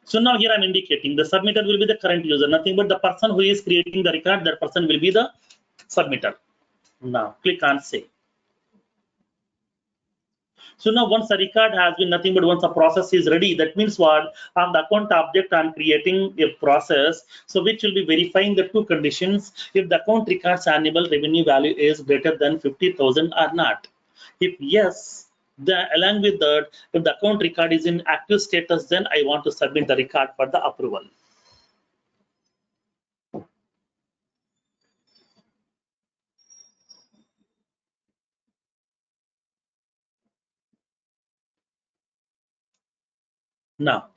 S2: so now here I'm indicating the submitter will be the current user, nothing but the person who is creating the record, that person will be the submitter. Now click on save. So now once a record has been nothing but once a process is ready, that means what? On the account object, I'm creating a process, so which will be verifying the two conditions: if the account records annual revenue value is greater than 50,000 or not. If yes, then along with that, if the account record is in active status, then I want to submit the record for the approval. Now,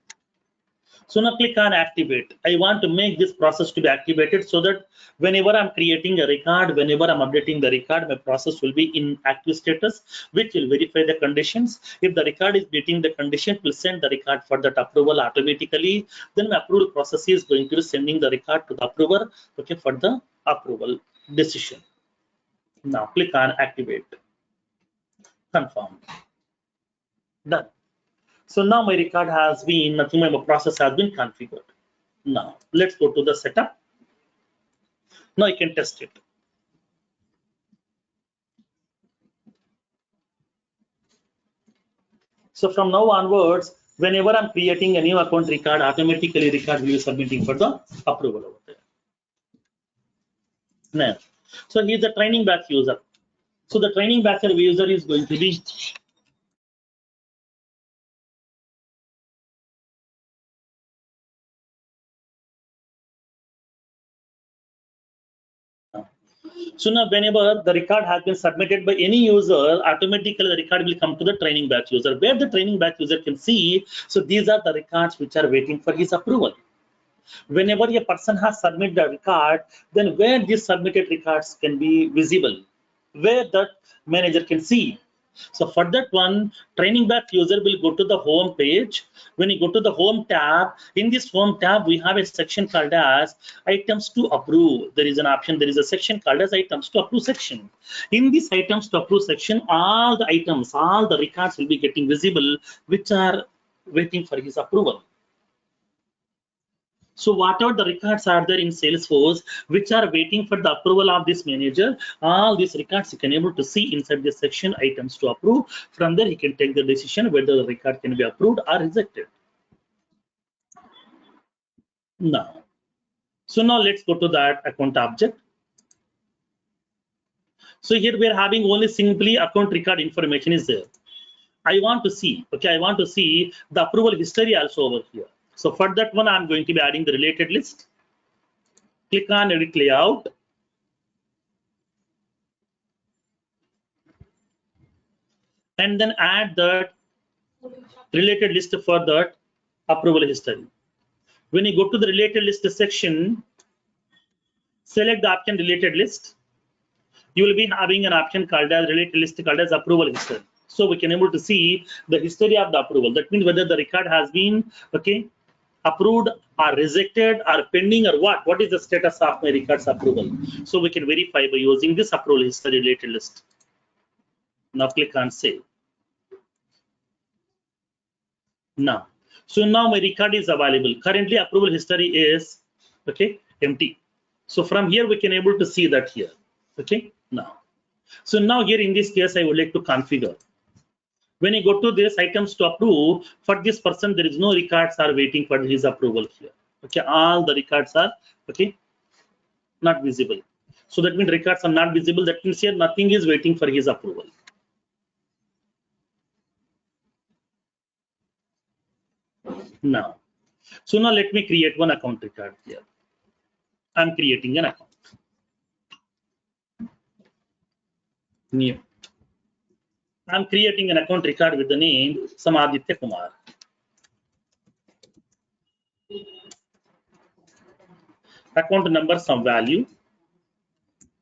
S2: so now click on activate. I want to make this process to be activated so that whenever I'm creating a record, whenever I'm updating the record, my process will be in active status, which will verify the conditions. If the record is meeting the condition, it will send the record for that approval automatically. Then my approval process is going to be sending the record to the approver, okay, for the approval decision. Now click on activate. Confirm. Done. So now my record has been, nothing, my process has been configured. Now let's go to the setup. Now I can test it. So from now onwards, whenever I'm creating a new account record, automatically record will be submitting for the approval over there. Now, so here's the training batch user. So the training batch user is going to be so now whenever the record has been submitted by any user, automatically the record will come to the training batch user, where the training batch user can see. So these are the records which are waiting for his approval. Whenever a person has submitted the record, then where these submitted records can be visible, where that manager can see. So for that one, training batch user will go to the home page. When you go to the home tab, in this home tab, we have a section called as items to approve. There is an option, there is a section called as items to approve section. In this items to approve section, all the items, all the records will be getting visible, which are waiting for his approval. So whatever the records are there in Salesforce, which are waiting for the approval of this manager, all these records you can able to see inside this section, items to approve. From there, he can take the decision whether the record can be approved or rejected. Now, so now let's go to that account object. So here we are having only simply account record information is there. I want to see, okay, I want to see the approval history also over here. So for that one, I'm going to be adding the related list. Click on edit layout. And then add that related list for that approval history. When you go to the related list section, select the option related list. You will be having an option called as related list called as approval history. So we can able to see the history of the approval. That means whether the record has been approved or rejected or pending or what. What is the status of my record's approval? So we can verify by using this approval history related list. Now click on save. Now, so now my record is available. Currently approval history is empty. So from here we can able to see that here. Now, so now here in this case I would like to configure. When you go to this items to approve, for this person there is no records are waiting for his approval here. All the records are not visible. So that means records are not visible. That means here nothing is waiting for his approval. Now, so now let me create one account record here. I'm creating an account. New. I'm creating an account record with the name Samaditya Kumar. Account number, some value.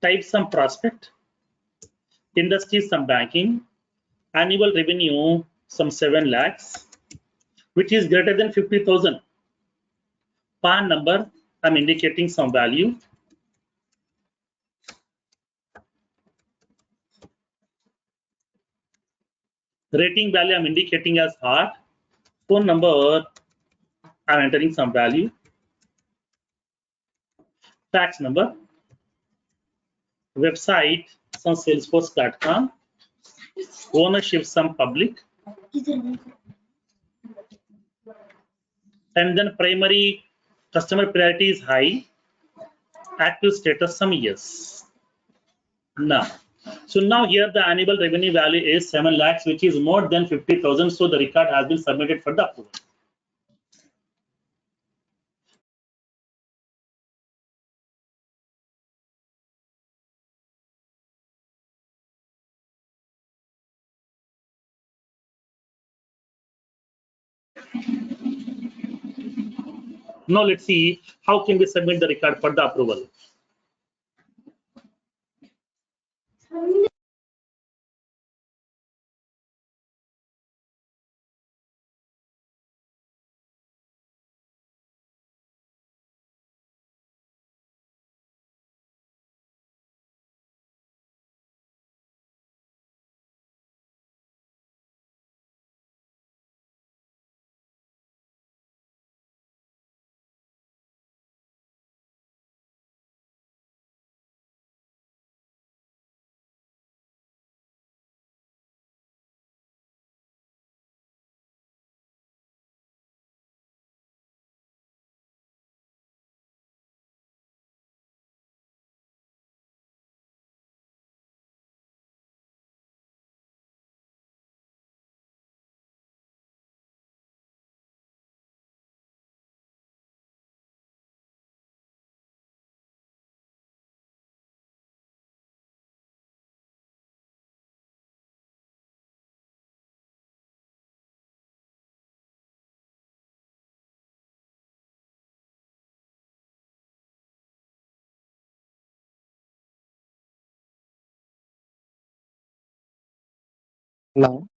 S2: Type some prospect. Industry, some banking. Annual revenue, some 7 lakhs, which is greater than 50,000. PAN number, I'm indicating some value. Rating value, I'm indicating as heart. Phone number, I'm entering some value. Fax number. Website, some Salesforce platform. Ownership, some public. And then primary customer priority is high. Active status, some yes. Now, so now here the annual revenue value is 7 lakhs, which is more than 50,000. So the record has been submitted for the approval. Now let's see how can we submit the record for the approval.
S3: Now,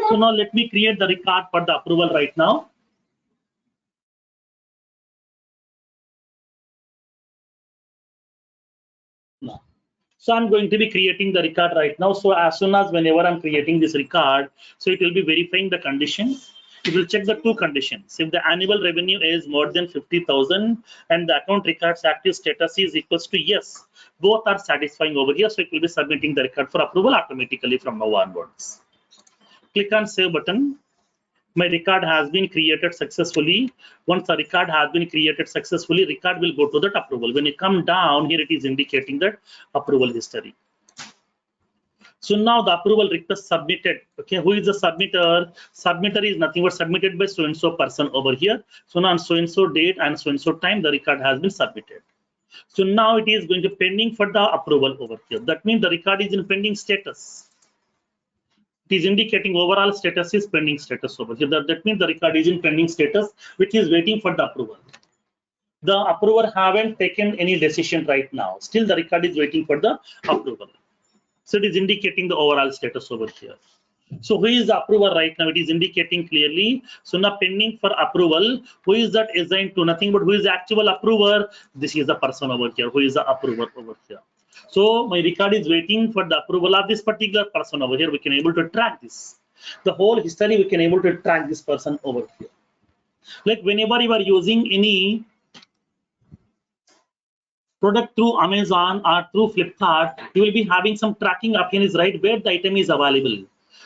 S2: So now let me create the record for the approval right now. So I'm going to be creating the record right now. So as soon as whenever I'm creating this record, so it will be verifying the condition. It will check the two conditions. If the annual revenue is more than 50,000 and the account records active status is equals to yes, both are satisfying over here. So it will be submitting the record for approval automatically from now onwards. Click on save button. My record has been created successfully. Once the record has been created successfully, record will go to that approval. When you come down here, it is indicating that approval history. So now the approval request submitted. Okay, who is the submitter? Submitter is nothing but submitted by so and so person over here. So now on so and so date and so and so time, the record has been submitted. So now it is going to pending for the approval over here. That means the record is in pending status. It is indicating overall status is pending status over here. That means the record is in pending status, which is waiting for the approval. The approver haven't taken any decision right now. Still the record is waiting for the approval. So it is indicating the overall status over here. So who is the approver right now? It is indicating clearly. So now pending for approval. Who is that assigned to? Nothing but who is the actual approver? This is the person over here. Who is the approver over here? So my record is waiting for the approval of this particular person over here. We can able to track this. The whole history we can able to track this person over here. Like whenever you are using any product through Amazon or through Flipkart, you will be having some tracking options, right, where the item is available.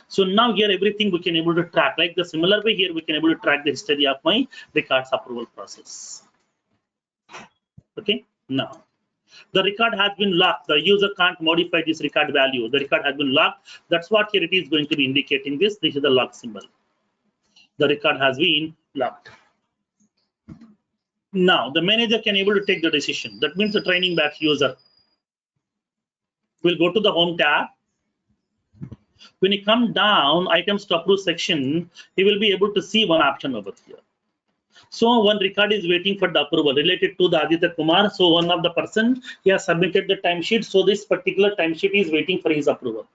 S2: So now here everything we can able to track. Like the similar way here we can able to track the history of my records approval process. Okay, now the record has been locked. The user can't modify this record value. The record has been locked. That's what here it is going to be indicating this. This is the lock symbol. The record has been locked. Now the manager can able to take the decision. That means the training batch user will go to the home tab. When you come down items to approve section, he will be able to see one option over here. So one record is waiting for the approval related to the Aditya Kumar. So one of the person, he has submitted the timesheet. So this particular timesheet is waiting for his approval.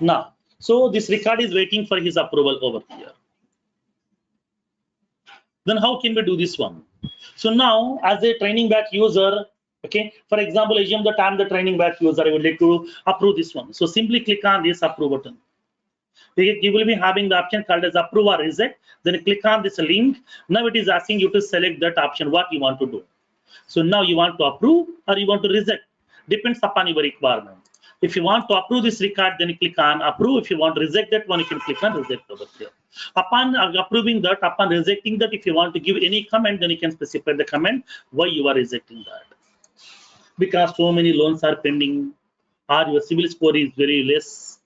S2: Now, so this record is waiting for his approval over here. Then how can we do this one? So now as a training batch user, okay, for example, assume that I'm the training batch user, I would like to approve this one. So simply click on this approve button. You will be having the option called as approve or reject. Then click on this link. Now it is asking you to select that option, what you want to do. So now you want to approve or you want to reject. Depends upon your requirement. If you want to approve this record, then you click on approve. If you want to reject that one, you can click on reject over here. Upon approving that, upon rejecting that, if you want to give any comment, then you can specify the comment why you are rejecting that. Because so many loans are pending, or your civil score is very less,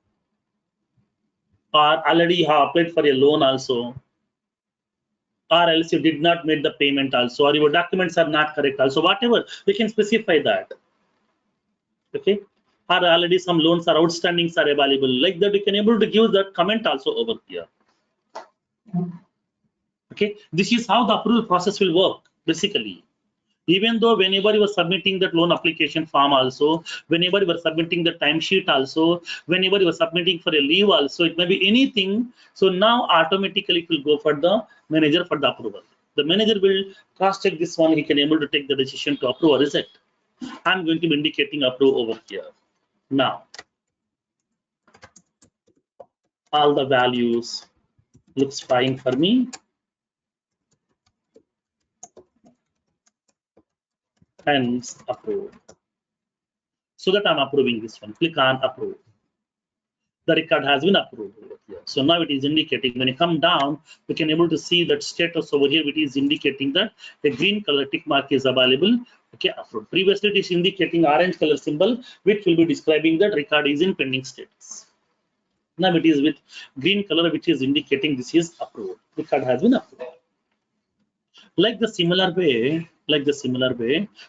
S2: or already you have applied for a loan also, or else you did not make the payment also, or your documents are not correct also, whatever, you can specify that. Okay, or already some loans are outstandings are available, like that you can able to give that comment also over here. Okay, this is how the approval process will work basically. Even though whenever you are submitting that loan application form also, whenever you are submitting the timesheet also, whenever you are submitting for a leave also, it may be anything. So now automatically it will go for the manager for the approval. The manager will cross check this one, he can able to take the decision to approve or reject. I'm going to be indicating approve over here. Now all the values looks fine for me. Hence approve. So that I'm approving this one. Click on approve. The record has been approved over here. So now it is indicating when you come down, we can able to see that status over here. It is indicating that the green color tick mark is available. Okay, approved. Previously, it is indicating orange color symbol, which will be describing that record is in pending status. Now it is with green color, which is indicating this is approved. Record has been approved. Like the similar way,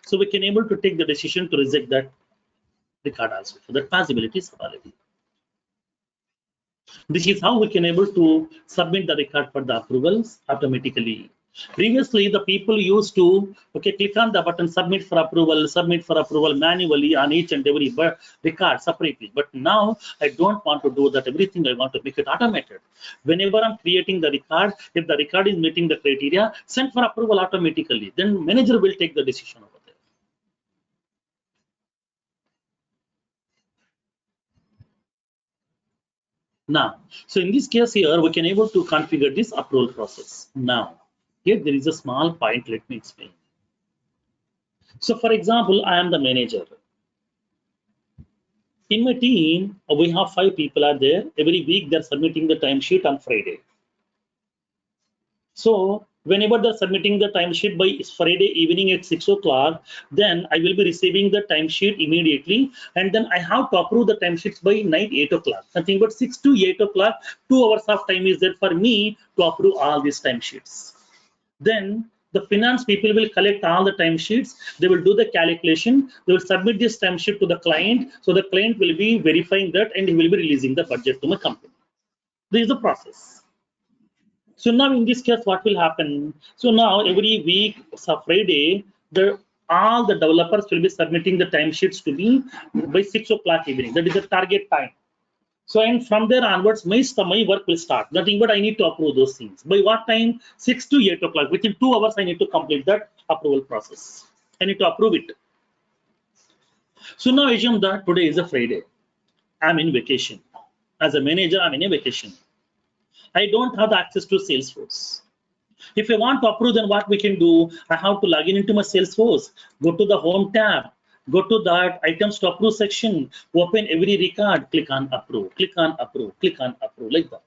S2: so we can able to take the decision to reject that record also. So that possibility is available. This is how we can able to submit the record for the approvals automatically. Previously, the people used to click on the button submit for approval manually on each and every record separately. But now I don't want to do that. Everything I want to make it automated. Whenever I'm creating the record, if the record is meeting the criteria, send for approval automatically. Then manager will take the decision over there. Now, so in this case here, we can able to configure this approval process. Now, here there is a small point, let me explain. So for example, I am the manager. In my team, we have 5 people are there. Every week they're submitting the timesheet on Friday. So whenever they're submitting the timesheet by Friday evening at 6 o'clock, then I will be receiving the timesheet immediately. And then I have to approve the timesheets by night 8 o'clock. Something but 6 to 8 o'clock, 2 hours of time is there for me to approve all these timesheets. Then the finance people will collect all the timesheets. They will do the calculation. They will submit this timesheet to the client. So the client will be verifying that and he will be releasing the budget to my company. This is the process. So now in this case, what will happen? So now every week, so Friday, all the developers will be submitting the timesheets to me by 6 o'clock evening. That is the target time. So and from there onwards, my work will start. Nothing but I need to approve those things. By what time? 6 to 8 o'clock. Within 2 hours, I need to complete that approval process. I need to approve it. So now assume that today is a Friday. I'm in vacation. As a manager, I'm in a vacation. I don't have access to Salesforce. If I want to approve, then what we can do? I have to log in into my Salesforce. Go to the home tab. Go to that items to approve section. Open every record. Click on approve. Click on approve. Click on approve like that.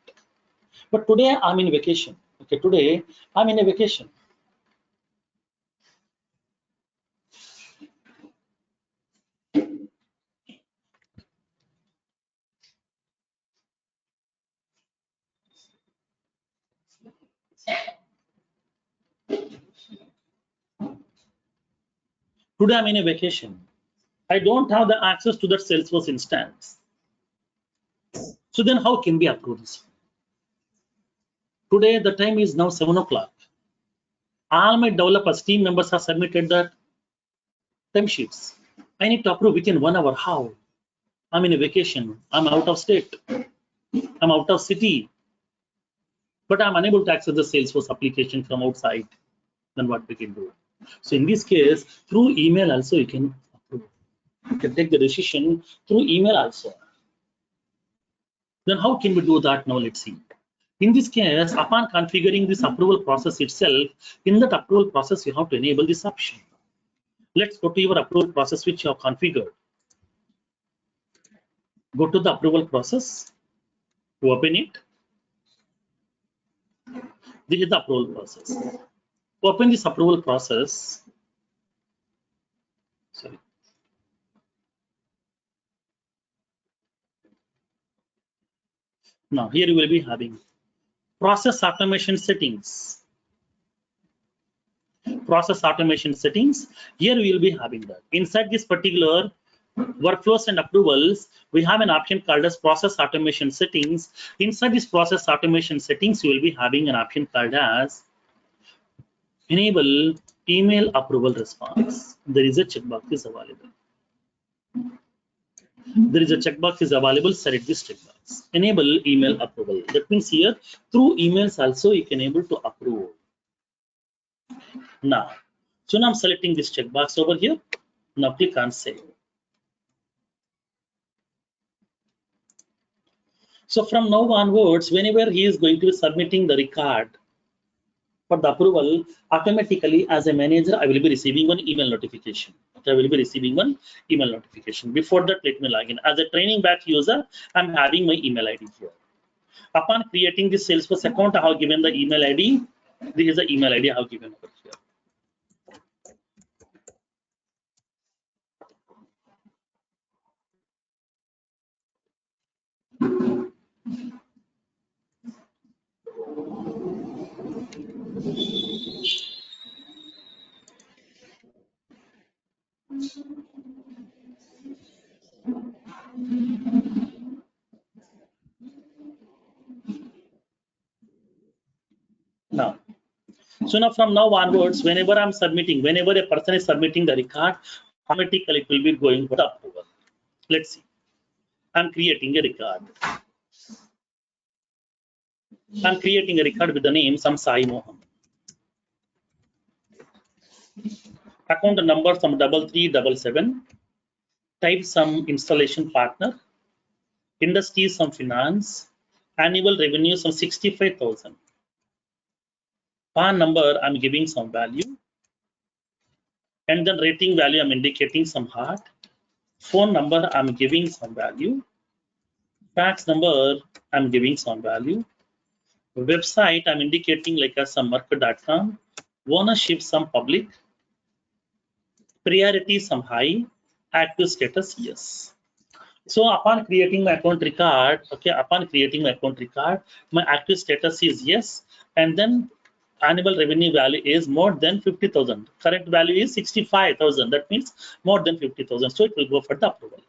S2: But today I'm in vacation. Okay, today I'm in a vacation. Today I'm in a vacation. I don't have the access to that Salesforce instance. So then how can we approve this? Today the time is now 7 o'clock. All my developers, team members have submitted the timesheets. I need to approve within 1 hour. How? I'm in a vacation. I'm out of state. I'm out of city. But I'm unable to access the Salesforce application from outside. Then what we can do? So in this case, through email also you can approve. You can take the decision through email also. Then how can we do that now? Let's see. In this case, upon configuring this approval process itself, in that approval process, you have to enable this option. Let's go to your approval process which you have configured. Go to the approval process, open it. This is the approval process. Open this approval process. Sorry. Now here you will be having process automation settings. Process automation settings. Here we will be having that. Inside this particular workflows and approvals, we have an option called as process automation settings. Inside this process automation settings, you will be having an option called as enable email approval response. There is a checkbox is available. There is a checkbox is available. Select this checkbox. Enable email approval. That means here through emails also you can able to approve. Now, so now I'm selecting this checkbox over here. Now click on save. So from now onwards, whenever he is going to be submitting the record for the approval, automatically as a manager, I will be receiving one email notification. I will be receiving one email notification. Before that, let me log in. As a training batch user, I'm having my email ID here. Upon creating this Salesforce account, I have given the email ID. This is the email ID I have given over here. Now, so now from now onwards, whenever I'm submitting, whenever a person is submitting the record, automatically it will be going for the approval. Let's see. I'm creating a record. I'm creating a record with the name some Sai Mohan. Account number some 3377. Type some installation partner. Industry some finance. Annual revenue some 65,000. PAN number I'm giving some value. And then rating value I'm indicating some heart. Phone number I'm giving some value. Fax number I'm giving some value. Website I'm indicating like a some market.com. Ownership some public. Priority some high. Active status yes. So upon creating my account record, okay, upon creating my account record, my active status is yes, and then annual revenue value is more than 50,000. Current value is 65,000. That means more than 50,000. So it will go for the approval.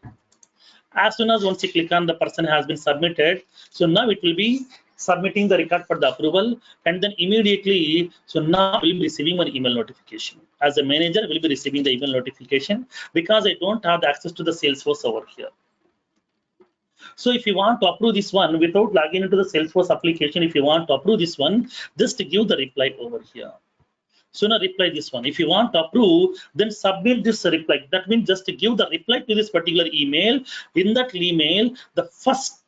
S2: As soon as once you click on the person has been submitted, so now it will be submitting the record for the approval, and then immediately, so now we'll be receiving an email notification. As a manager, we'll be receiving the email notification because I don't have the access to the Salesforce over here. So if you want to approve this one without logging into the Salesforce application, if you want to approve this one, just give the reply over here. So now reply this one. If you want to approve, then submit this reply. That means just give the reply to this particular email. In that email, the first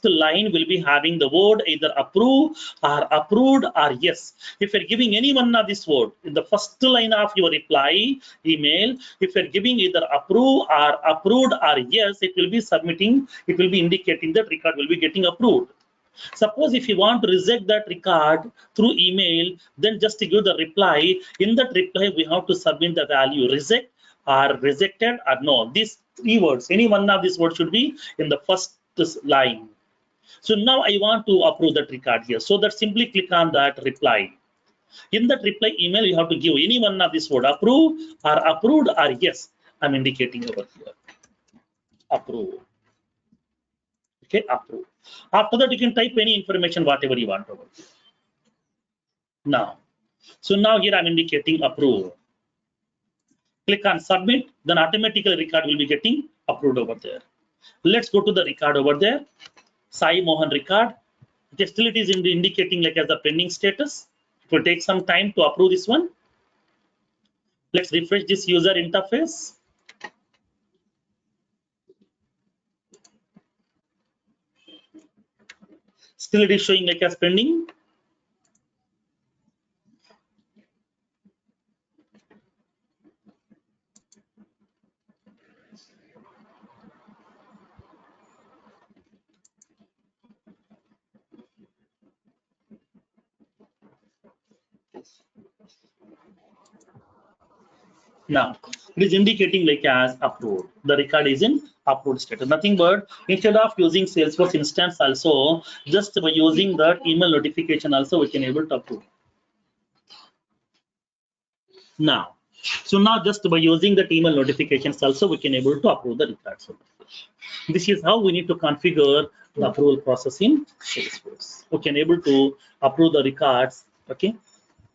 S2: line will be having the word either approve or approved or yes. If you're giving any one of this word in the first line of your reply email, if you're giving either approve or approved or yes, it will be submitting, it will be indicating that record will be getting approved. Suppose if you want to reject that record through email, then just give the reply. In that reply, we have to submit the value reject or rejected or no. These three words, any one of these words should be in the first line. So now I want to approve that record here. So that simply click on that reply. In that reply email, you have to give any one of this word, approve or approved or yes. I'm indicating over here. Approve. Okay, approve. After that, you can type any information, whatever you want over here. Now, so now here I'm indicating approve. Click on submit, then automatically record will be getting approved over there. Let's go to the record over there. Sai Mohan record. Okay, still it is indicating like as a pending status. It will take some time to approve this one. Let's refresh this user interface. Still it is showing like as pending. Now it is indicating like as approved. The record is in approved status. Nothing but instead of using Salesforce instance also, just by using that email notification also we can able to approve. Now, so now just by using that email notifications also we can able to approve the records. This is how we need to configure the approval process in Salesforce. We can able to approve the records, okay,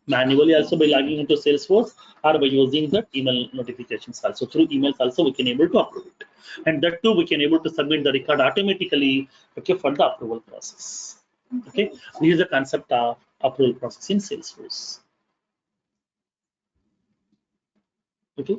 S2: manually also by logging into Salesforce or by using the email notifications also. Through emails also we can able to approve it. And that too we can able to submit the record automatically, okay, for the approval process. Okay, this is the concept of approval process in Salesforce. Okay.